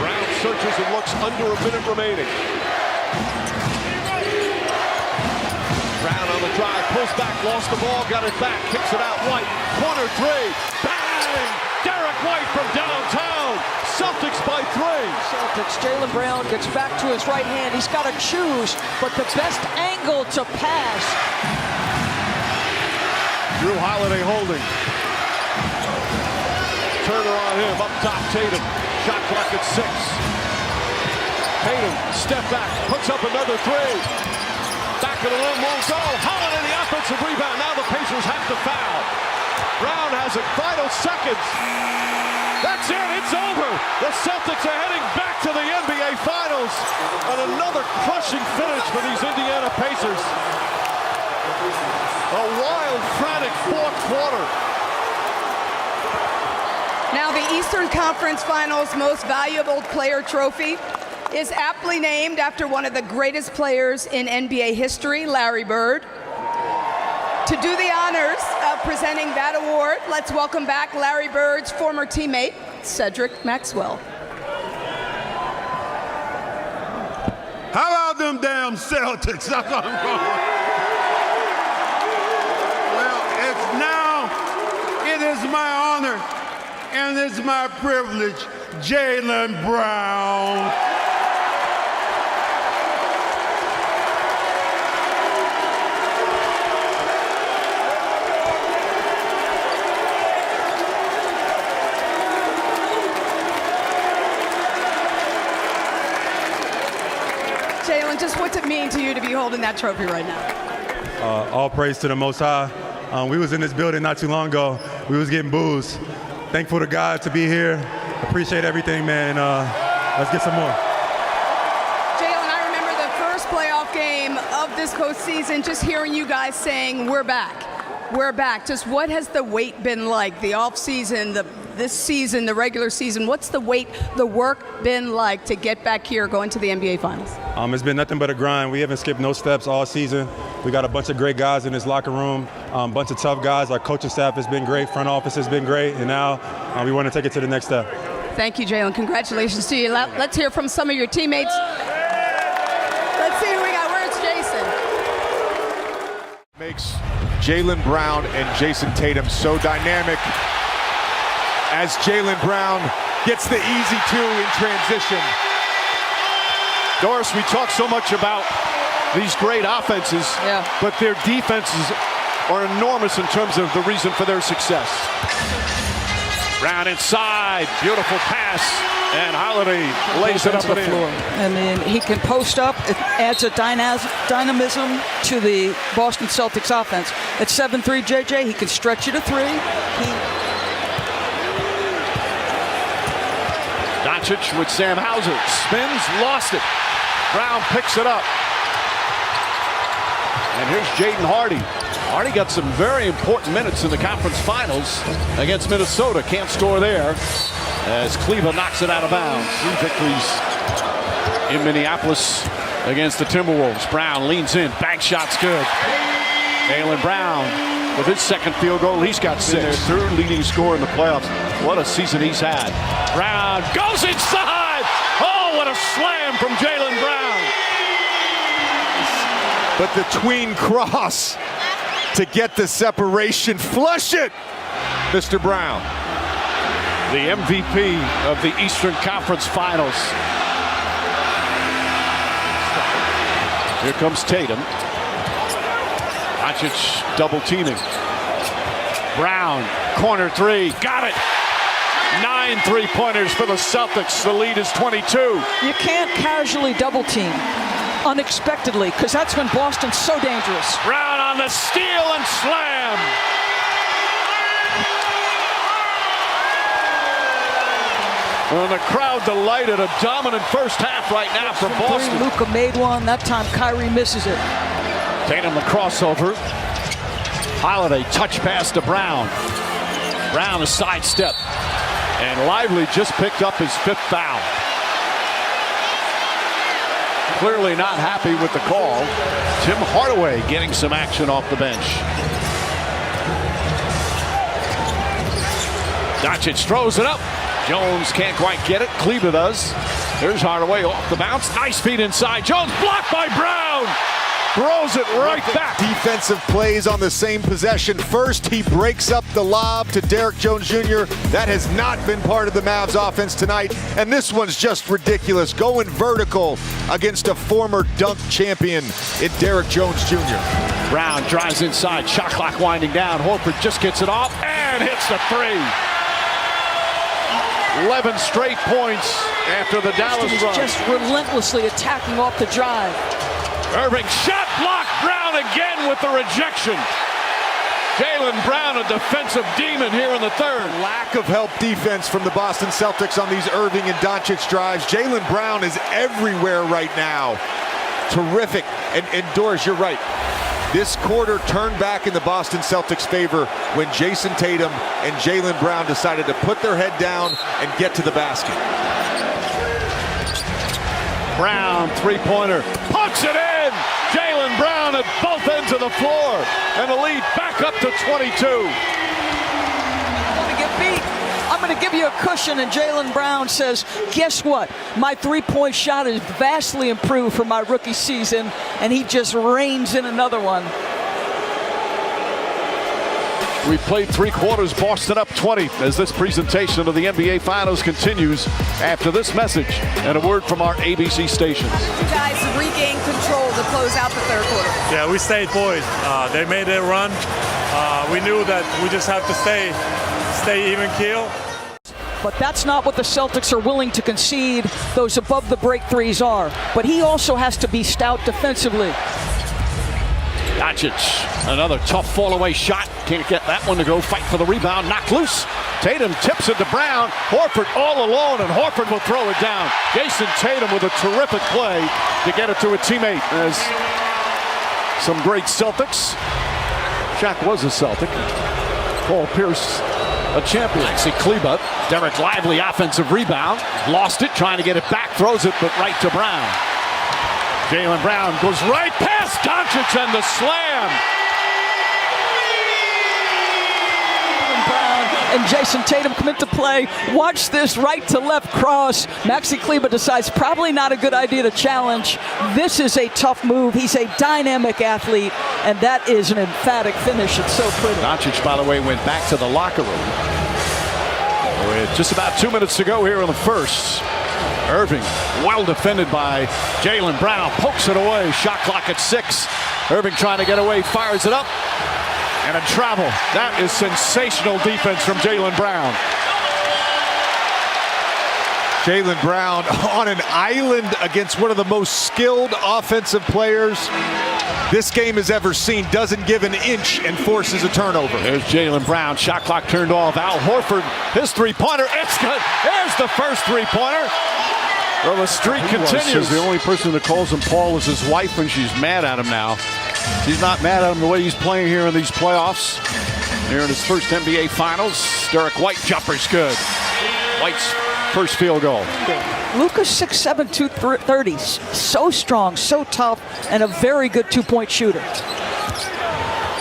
Brown searches and looks under a minute remaining. Brown on the drive, pulls back, lost the ball, got it back, kicks it out. White, corner three, bang! Derek White from downtown. Celtics by 3. Celtics, Jaylen Brown gets back to his right hand. He's got to choose, but the best angle to pass. Drew Holiday holding. Turner on him, up top Tatum. Shot clock at 6. Tatum, step back, puts up another 3. Back of the rim, won't go. Holiday the offensive rebound. Now the Pacers have to foul. Brown has it, final seconds. That's it, it's over. The Celtics are heading back to the NBA Finals. And another crushing finish for these Indiana Pacers. A wild, frantic fourth quarter. Now the Eastern Conference Finals Most Valuable Player Trophy is aptly named after one of the greatest players in NBA history, Larry Bird. To do the honors of presenting that award, let's welcome back Larry Bird's former teammate, Cedric Maxwell. How about them damn Celtics? That's what I'm going. Well, it is my honor and it's my privilege, Jaylen Brown. Jaylen, just what's it mean to you to be holding that trophy right now? All praise to the Most High. We was in this building not too long ago. We was getting boos. Thankful to God to be here. Appreciate everything, man. Let's get some more. Jaylen, I remember the first playoff game of this postseason, just hearing you guys saying, we're back. We're back. Just what has the wait been like? The offseason, this season, the regular season. What's the wait, the work been like to get back here, going to the NBA Finals? It's been nothing but a grind. We haven't skipped no steps all season. We got a bunch of great guys in this locker room, a bunch of tough guys. Our coaching staff has been great. Front office has been great. And now we want to take it to the next step. Thank you, Jaylen. Congratulations to you. Let's hear from some of your teammates. Let's see who we got. Where's Jason? Makes Jaylen Brown and Jason Tatum so dynamic as Jaylen Brown gets the easy 2 in transition. Doris, we talk so much about these great offenses, but their defenses are enormous in terms of the reason for their success. Brown inside, beautiful pass, and Holiday lays it up and in. I mean, he can post up. It adds a dynamism to the Boston Celtics offense. At 7'3", JJ, he can stretch it to 3. Doncic with Sam Hauser, spins, lost it. Brown picks it up. And here's Jaden Hardy. Hardy got some very important minutes in the conference finals against Minnesota. Can't score there as Cleveland knocks it out of bounds. 3 victories in Minneapolis against the Timberwolves. Brown leans in, bank shot's good. Jaylen Brown with his second field goal. He's got 6. Their 3rd leading scorer in the playoffs. What a season he's had. Brown goes inside. Oh, what a slam from Jaylen Brown. But the tween cross to get the separation. Flush it, Mr. Brown. The MVP of the Eastern Conference Finals. Here comes Tatum. Doncic double teaming. Brown, corner 3, got it. 9 3-pointers for the Celtics. The lead is 22. You can't casually double team. unexpectedly, because that's when Boston's so dangerous. Brown on the steal and slam. Well, the crowd delighted. A dominant first half right now from Boston. Luka made one. That time Kyrie misses it. Tatum the crossover. Holiday touch pass to Brown. Brown a sidestep. And Lively just picked up his 5th foul. Clearly not happy with the call. Tim Hardaway getting some action off the bench. Doncic throws it up. Jones can't quite get it. Kleber does. There's Hardaway off the bounce. Nice feed inside. Jones blocked by Brown. Throws it right back. Defensive plays on the same possession. First, he breaks up the lob to Derek Jones Jr. That has not been part of the Mavs offense tonight. And this one's just ridiculous. Going vertical against a former dunk champion in Derek Jones Jr. Brown drives inside. Shot clock winding down. Horford just gets it off and hits the 3. 11 straight points after the Dallas run. Just relentlessly attacking off the drive. Irving shot blocked. Brown again with the rejection. Jaylen Brown, a defensive demon here in the 3rd. Lack of help defense from the Boston Celtics on these Irving and Doncic drives. Jaylen Brown is everywhere right now. Terrific. And Doris, you're right. This quarter turned back in the Boston Celtics' favor when Jason Tatum and Jaylen Brown decided to put their head down and get to the basket. Brown, 3-pointer, puts it in! Jaylen Brown at both ends of the floor, and the lead back up to 22. I'm going to get beat. I'm going to give you a cushion, and Jaylen Brown says, guess what? My 3-point shot is vastly improved from my rookie season, and he just reins in another one. We played 3 quarters, Boston up 20 as this presentation of the NBA Finals continues after this message and a word from our ABC stations. You guys regain control to close out the 3rd quarter. Yeah, we stayed poised. They made their run. We knew that we just have to stay even keel. But that's not what the Celtics are willing to concede. Those above the break threes are. But he also has to be stout defensively. Doncic, another tough fall-away shot. Can't get that one to go. Fight for the rebound. Knocked loose. Tatum tips it to Brown. Horford all alone, and Horford will throw it down. Jason Tatum with a terrific play to get it to a teammate. As some great Celtics. Shaq was a Celtic. Paul Pierce, a champion. Maxi Kleber. Derek Lively, offensive rebound. Lost it, trying to get it back. Throws it, but right to Brown. Jaylen Brown goes right past Doncic and the slam. Brown and Jason Tatum come into play. Watch this right to left cross. Maxi Kleber decides probably not a good idea to challenge. This is a tough move. He's a dynamic athlete, and that is an emphatic finish. It's so pretty. Doncic, by the way, went back to the locker room with just about 2 minutes to go here in the first. Irving, well defended by Jaylen Brown, pokes it away. Shot clock at 6. Irving trying to get away, fires it up, and a travel. That is sensational defense from Jaylen Brown. Jaylen Brown on an island against one of the most skilled offensive players this game has ever seen. Doesn't give an inch and forces a turnover. There's Jaylen Brown. Shot clock turned off. Al Horford, his 3-pointer. It's good. There's the first 3-pointer. Well, the streak continues. The only person that calls him Paul is his wife, and she's mad at him now. She's not mad at him the way he's playing here in these playoffs. Here in his first NBA Finals. Derek White jumper's good. White's first field goal. Luka's 6'7", 230. So strong, so tough, and a very good 2-point shooter.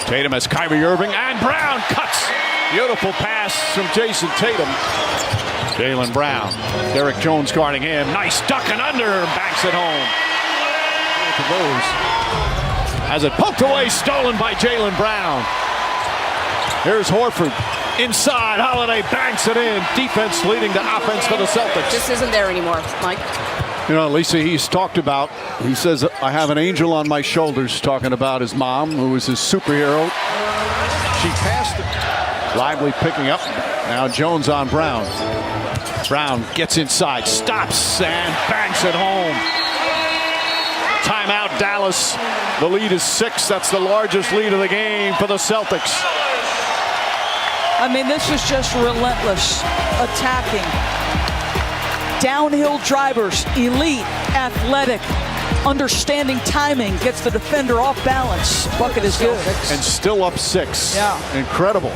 Tatum has Kyrie Irving, and Brown cuts. Beautiful pass from Jason Tatum. Jaylen Brown. Derek Jones guarding him. Nice duck and under. Banks it home. Has it poked away. Stolen by Jaylen Brown. Here's Horford. Inside. Holiday banks it in. Defense leading to offense for the Celtics. Just isn't there anymore, Mike. You know, Lisa, he's talked about, he says, I have an angel on my shoulders, talking about his mom, who was his superhero. She passed it. Lively picking up. Now Jones on Brown. Brown gets inside, stops, and banks it home. Timeout, Dallas. The lead is 6. That's the largest lead of the game for the Celtics. I mean, this is just relentless attacking. Downhill drivers, elite, athletic, understanding timing, gets the defender off balance. Bucket is good. And still up 6. Yeah. Incredible.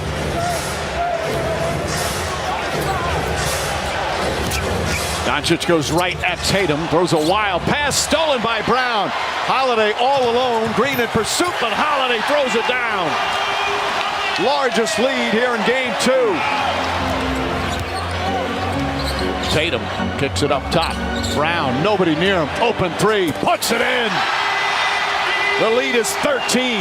Doncic goes right at Tatum, throws a wild pass, stolen by Brown. Holiday all alone, Green in pursuit, but Holiday throws it down. Largest lead here in game 2. Tatum kicks it up top. Brown, nobody near him. Open 3, puts it in. The lead is 13.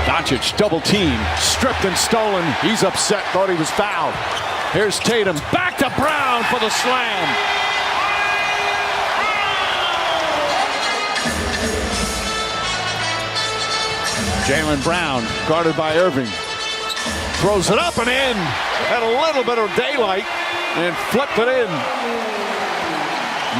Doncic double team, stripped and stolen. He's upset, thought he was fouled. Here's Tatum, back to Brown for the slam. Jaylen Brown, guarded by Irving. Throws it up and in. Had a little bit of daylight and flipped it in.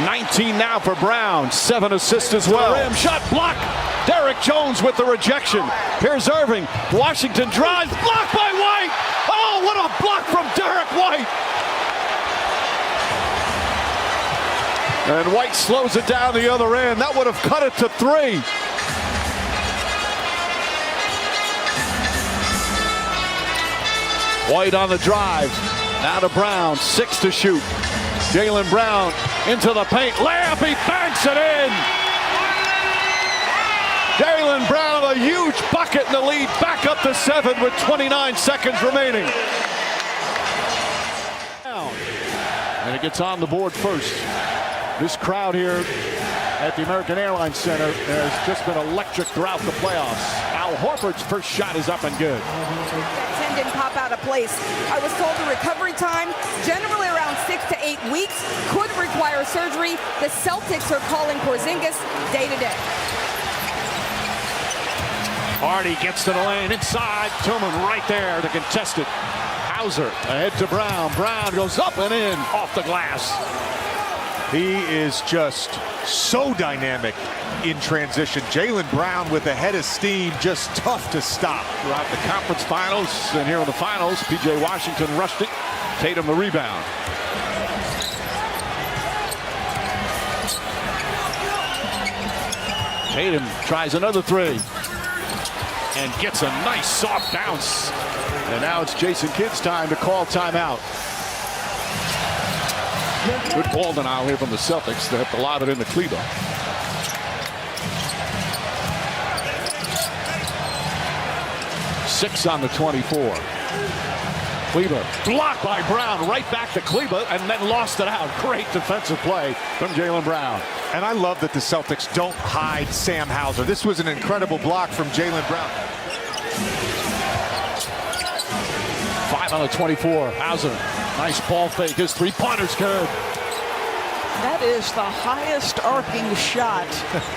19 now for Brown, 7 assists as well. Rim shot blocked. Derrick Jones with the rejection. Here's Irving. Washington drives, blocked by White. Oh, what a block from Derrick White. And White slows it down the other end. That would have cut it to 3. White on the drive. Now to Brown, 6 to shoot. Jaylen Brown into the paint. Layup, he banks it in. Jaylen Brown, a huge bucket in the lead. Back up to 7 with 29 seconds remaining. And it gets on the board first. This crowd here at the American Airlines Center has just been electric throughout the playoffs. Al Horford's first shot is up and good. Didn't pop out of place. I was told the recovery time, generally around 6 to 8 weeks, could require surgery. The Celtics are calling Porzingis day to day. Hardy gets to the lane inside. Tillman right there to contest it. Hauser ahead to Brown. Brown goes up and in off the glass. He is just so dynamic in transition. Jaylen Brown with a head of steam, just tough to stop. Throughout the conference finals and here in the finals, P.J. Washington rushed it. Tatum the rebound. Tatum tries another 3 and gets a nice soft bounce. And now it's Jason Kidd's time to call timeout. Good ball denial here from the Celtics. They have to lob it into Kleber. Six on the 24. Kleber blocked by Brown, right back to Kleber, and then lost it out. Great defensive play from Jaylen Brown. And I love that the Celtics don't hide Sam Hauser. This was an incredible block from Jaylen Brown. 5 on the 24. Hauser, nice ball fake. His 3-pointer's good. That is the highest arcing shot.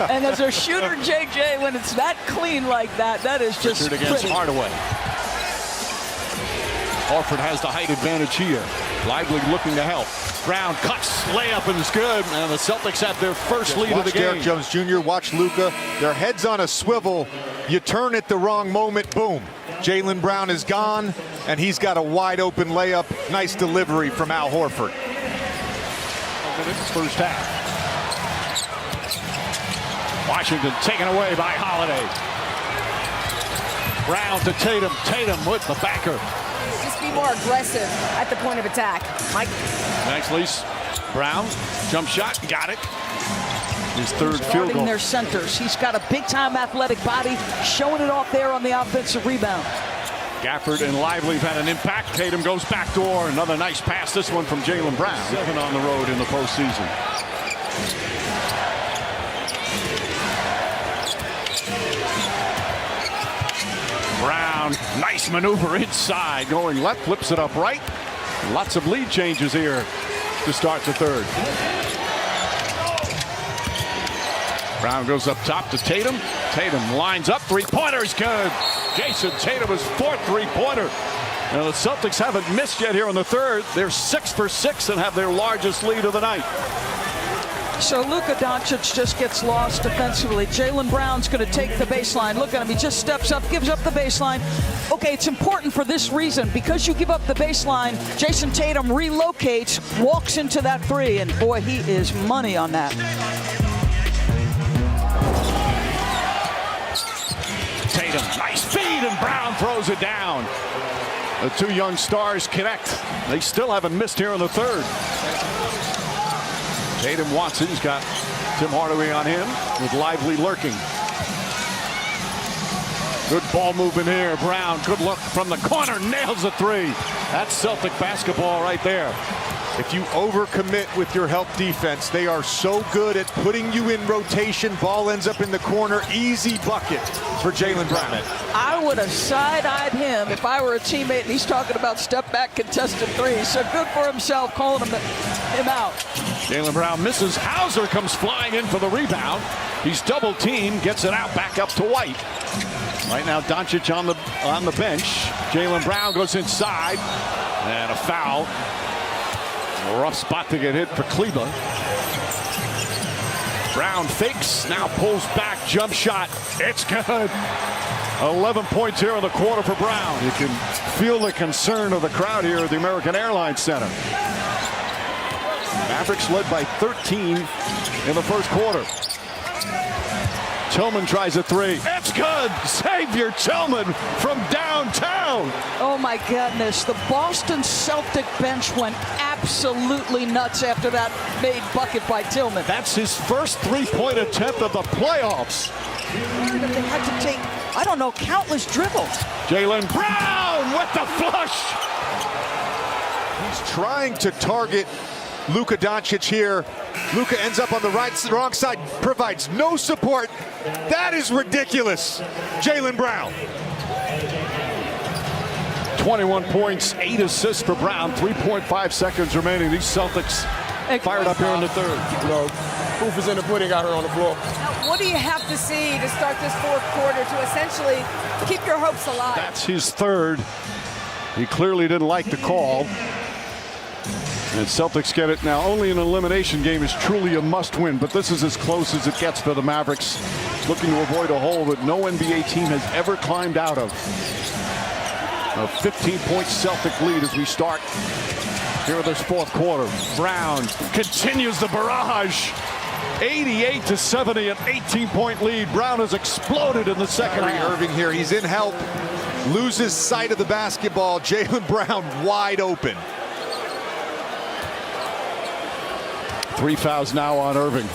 And as a shooter, JJ, when it's that clean like that, that is just Richard against pretty. Hardaway. Horford has the height advantage here. Lively looking to help. Brown cuts, layup, and it's good. And the Celtics have their first lead of the game. Derrick Jones Jr., watch Luka. Their heads on a swivel. You turn at the wrong moment, boom. Jaylen Brown is gone, and he's got a wide open layup. Nice delivery from Al Horford. First half. Washington taken away by Holiday. Brown to Tatum. Tatum with the backer. Just be more aggressive at the point of attack. Mike. Nice lease. Brown, jump shot, got it. His third field goal. Their centers. He's got a big-time athletic body, showing it off there on the offensive rebound. Gafford and Lively have had an impact. Tatum goes backdoor. Another nice pass. This one from Jaylen Brown. 7 on the road in the postseason. Brown, nice maneuver inside. Going left, flips it up right. Lots of lead changes here to start the third. Brown goes up top to Tatum. Tatum lines up. 3-pointer is good. Jason Tatum is 4th 3-pointer. And the Celtics haven't missed yet here in the third. They're 6 for 6 and have their largest lead of the night. So Luka Doncic just gets lost defensively. Jaylen Brown's going to take the baseline. Look at him. He just steps up, gives up the baseline. Okay, it's important for this reason. Because you give up the baseline, Jason Tatum relocates, walks into that three, and boy, he is money on that. Tatum, nice feed, and Brown throws it down. The two young stars connect. They still haven't missed here in the third. Tatum wants it. He's got Tim Hardaway on him with Lively lurking. Good ball movement here. Brown, good look from the corner, nails the three. That's Celtic basketball right there. If you overcommit with your help defense, they are so good at putting you in rotation. Ball ends up in the corner. Easy bucket for Jaylen Brown. I would have side-eyed him if I were a teammate, and he's talking about step-back contested threes. So good for himself, calling him out. Jaylen Brown misses. Hauser comes flying in for the rebound. He's double-teamed, gets it out, back up to White. Right now, Doncic on the bench. Jaylen Brown goes inside, and a foul. A rough spot to get hit for Kleba. Brown fakes, now pulls back, jump shot. It's good. 11 points here in the quarter for Brown. You can feel the concern of the crowd here at the American Airlines Center. Mavericks led by 13 in the first quarter. Tillman tries a three. It's good. Xavier Tillman from downtown. Oh my goodness. The Boston Celtic bench went absolutely nuts after that made bucket by Tillman. That's his first three-point attempt of the playoffs. They had to take, I don't know, countless dribbles. Jaylen Brown with the flush. He's trying to target Luka Doncic here. Luka ends up on the wrong side, provides no support. That is ridiculous. Jaylen Brown. 21 points, 8 assists for Brown, 3.5 seconds remaining. These Celtics fired up here in the third. You know, proof is in the pudding out here on the floor. Now, what do you have to see to start this fourth quarter to essentially keep your hopes alive? That's his third. He clearly didn't like the call. And Celtics get it now. Only an elimination game is truly a must-win, but this is as close as it gets for the Mavericks, looking to avoid a hole that no NBA team has ever climbed out of. A 15-point Celtic lead as we start here in this fourth quarter. Brown continues the barrage. 88-70, an 18-point lead. Brown has exploded in the second half. Irving here, he's in help, loses sight of the basketball. Jaylen Brown wide open. 3 fouls now on Irving.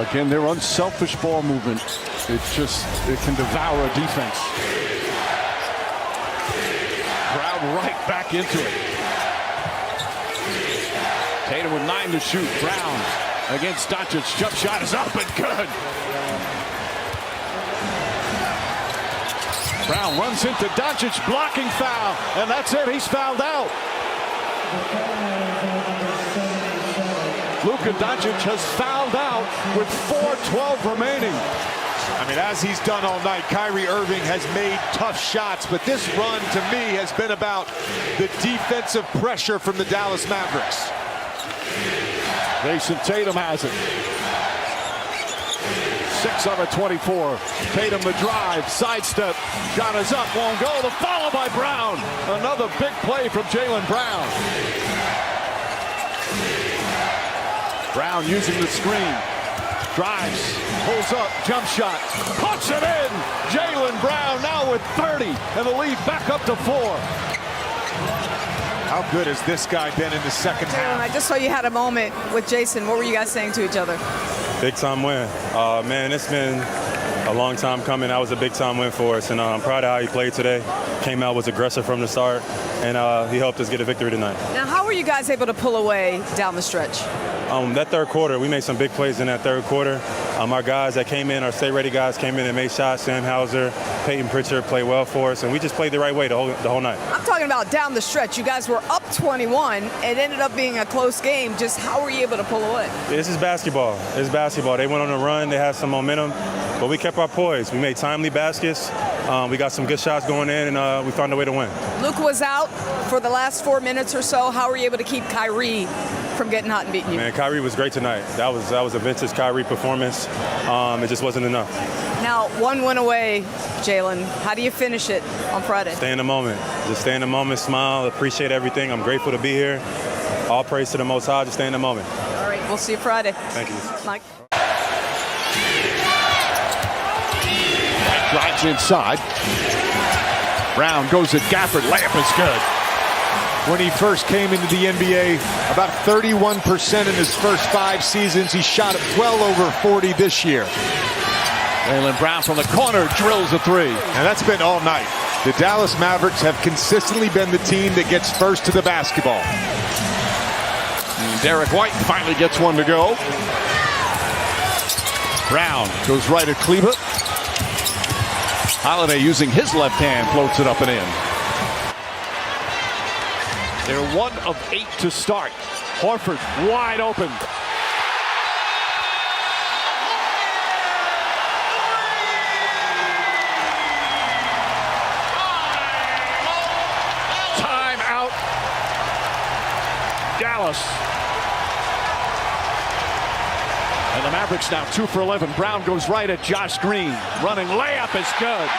Again, their unselfish ball movement. It can devour a defense. Brown right back into it. Tatum with 9 to shoot. Brown against Doncic. Jump shot is up and good. Brown runs into Doncic, blocking foul, and that's it. He's fouled out. Luka Doncic has fouled out with 4:12 remaining. I mean, as he's done all night, Kyrie Irving has made tough shots, but this run to me has been about the defensive pressure from the Dallas Mavericks. Jason Tatum has it. 6 on the 24. Tatum the drive, sidestep, shot is up, won't go. The follow by Brown. Another big play from Jaylen Brown. Brown using the screen. Drives, pulls up, jump shot, puts it in. Jaylen Brown now with 30, and the lead back up to 4. How good has this guy been in the second half? I just saw you had a moment with Jason. What were you guys saying to each other? Big time win. Man, it's been a long time coming. That was a big time win for us, and I'm proud of how he played today. Came out, was aggressive from the start, and he helped us get a victory tonight. Now, how were you guys able to pull away down the stretch? That third quarter, we made some big plays in that third quarter. Our guys that came in, our stay-ready guys came in and made shots. Sam Hauser, Peyton Pritchard played well for us, and we just played the right way the whole night. I'm talking about down the stretch. You guys were up 21. It ended up being a close game. Just how were you able to pull away? This is basketball. It's basketball. They went on a run. They had some momentum, but we kept our poise. We made timely baskets. We got some good shots going in, and we found a way to win. Luke was out for the last 4 minutes or so. How were you able to keep Kyrie from getting hot and beating you? Man, Kyrie was great tonight. That was a vintage Kyrie performance. It just wasn't enough. Now, 1 win away, Jaylen. How do you finish it on Friday? Stay in the moment. Just stay in the moment, smile, appreciate everything. I'm grateful to be here. All praise to the Most High. Just stay in the moment. All right, we'll see you Friday. Thank you. Mike. Drives inside. Brown goes at Gafford. Layup is good. When he first came into the NBA, about 31% in his first 5 seasons. He shot it well over 40 this year. Jaylen Brown from the corner drills a three. And that's been all night. The Dallas Mavericks have consistently been the team that gets first to the basketball. And Derek White finally gets one to go. Brown goes right at Kleba. Holiday using his left hand floats it up and in. They're 1 of 8 to start. Horford wide open. Timeout. Dallas. And the Mavericks now 2 for 11. Brown goes right at Josh Green. Running layup is good.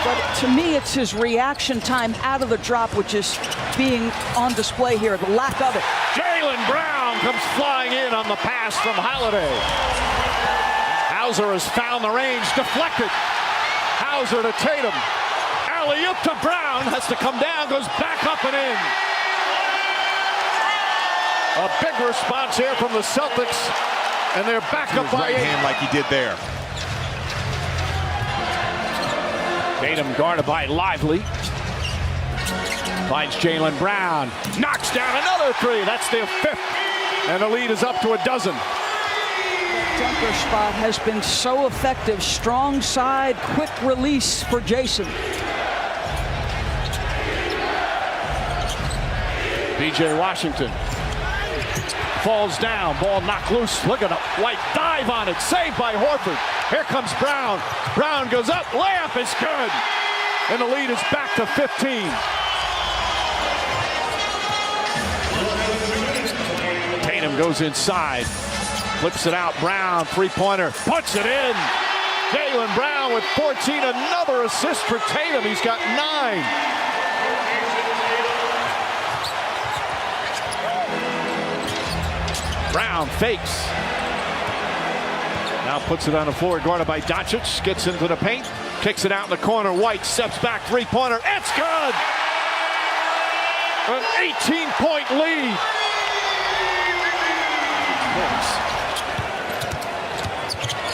But to me, it's his reaction time out of the drop, which is being on display here, the lack of it. Jaylen Brown comes flying in on the pass from Holiday. Hauser has found the range, deflected. Hauser to Tatum. Alley-oop to Brown, has to come down, goes back up and in. A big response here from the Celtics, and they're back up by 8. Right hand like he did there. Tatum guarded by Lively. Finds Jaylen Brown. Knocks down another three. That's their 5th. And the lead is up to 12. Dunker spot has been so effective. Strong side, quick release for Jason. PJ Washington falls down. Ball knocked loose. Look at a White dive on it. Saved by Horford. Here comes Brown. Brown goes up. Layup is good. And the lead is back to 15. Tatum goes inside. Flips it out. Brown, three-pointer. Puts it in. Jaylen Brown with 14. Another assist for Tatum. He's got 9. Brown fakes. Now puts it on the floor, guarded by Doncic. Gets into the paint, kicks it out in the corner. White steps back, three-pointer. It's good! An 18-point lead.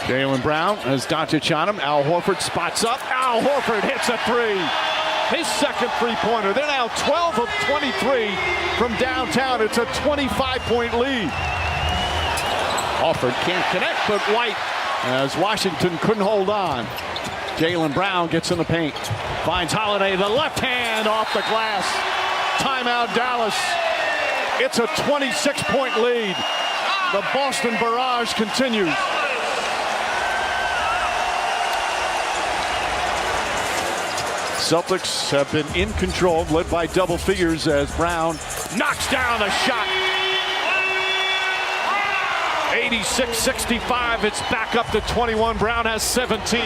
Jaylen Brown has Doncic on him. Al Horford spots up. Al Horford hits a three. His second three-pointer. They're now 12 of 23 from downtown. It's a 25-point lead. Horford can't connect, but White, as Washington couldn't hold on. Jaylen Brown gets in the paint. Finds Holiday, the left hand off the glass. Timeout Dallas. It's a 26-point lead. The Boston barrage continues. Celtics have been in control, led by double figures as Brown knocks down a shot. 86-65, it's back up to 21. Brown has 17.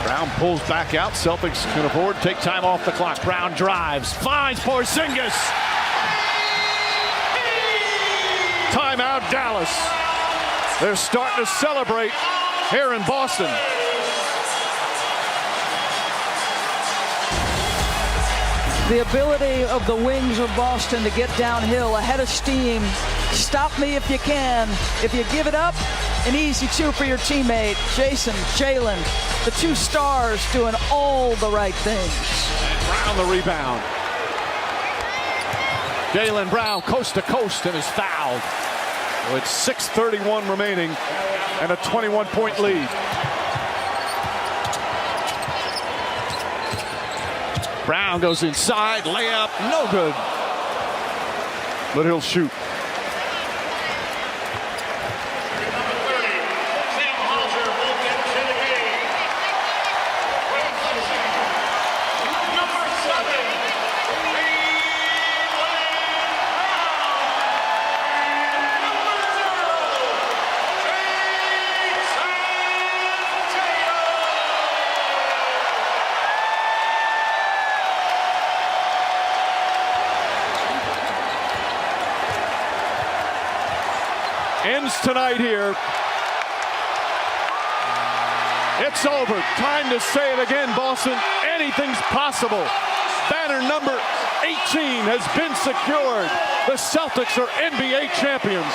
Brown pulls back out. Celtics can afford to take time off the clock. Brown drives, finds Porzingis. Timeout Dallas. They're starting to celebrate here in Boston. The ability of the wings of Boston to get downhill ahead of steam. Stop me if you can. If you give it up, an easy 2 for your teammate. Jason, Jaylen, the 2 stars doing all the right things. Brown the rebound. Jaylen Brown coast to coast and is fouled. With 6:31 remaining and a 21-point lead. Brown goes inside, layup, no good. But he'll shoot. Ends tonight here. It's over. Time to say it again, Boston. Anything's possible. Banner number 18 has been secured. The Celtics are NBA champions.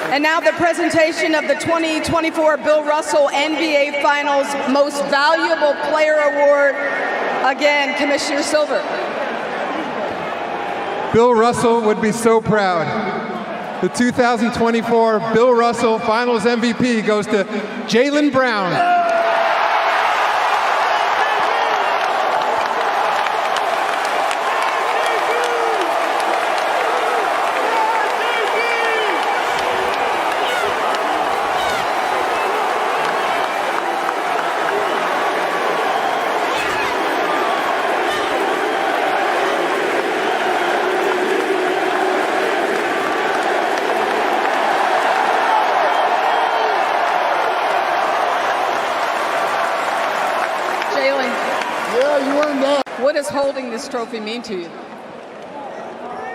And now the presentation of the 2024 Bill Russell NBA Finals Most Valuable Player Award. Again, Commissioner Silver. Bill Russell would be so proud. The 2024 Bill Russell Finals MVP goes to Jaylen Brown. What does holding this trophy mean to you?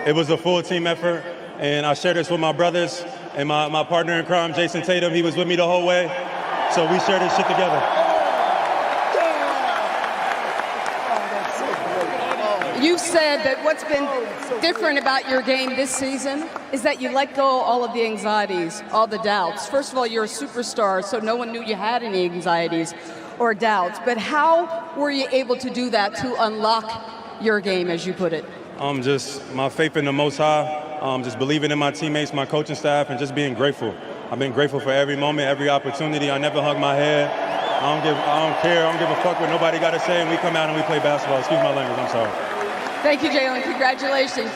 It was a full team effort, and I shared this with my brothers and my partner in crime, Jason Tatum. He was with me the whole way, so we shared this shit together. You said that what's been different about your game this season is that you let go all of the anxieties, all the doubts. First of all, you're a superstar, so no one knew you had any anxieties or doubts. But how were you able to do that to unlock your game, as you put it? Just my faith in the Most High, just believing in my teammates, my coaching staff, and just being grateful. I've been grateful for every moment, every opportunity. I never hung my head. I don't care. I don't give a fuck what nobody got to say, and we come out and we play basketball. Excuse my language. I'm sorry. Thank you, Jaylen. Congratulations.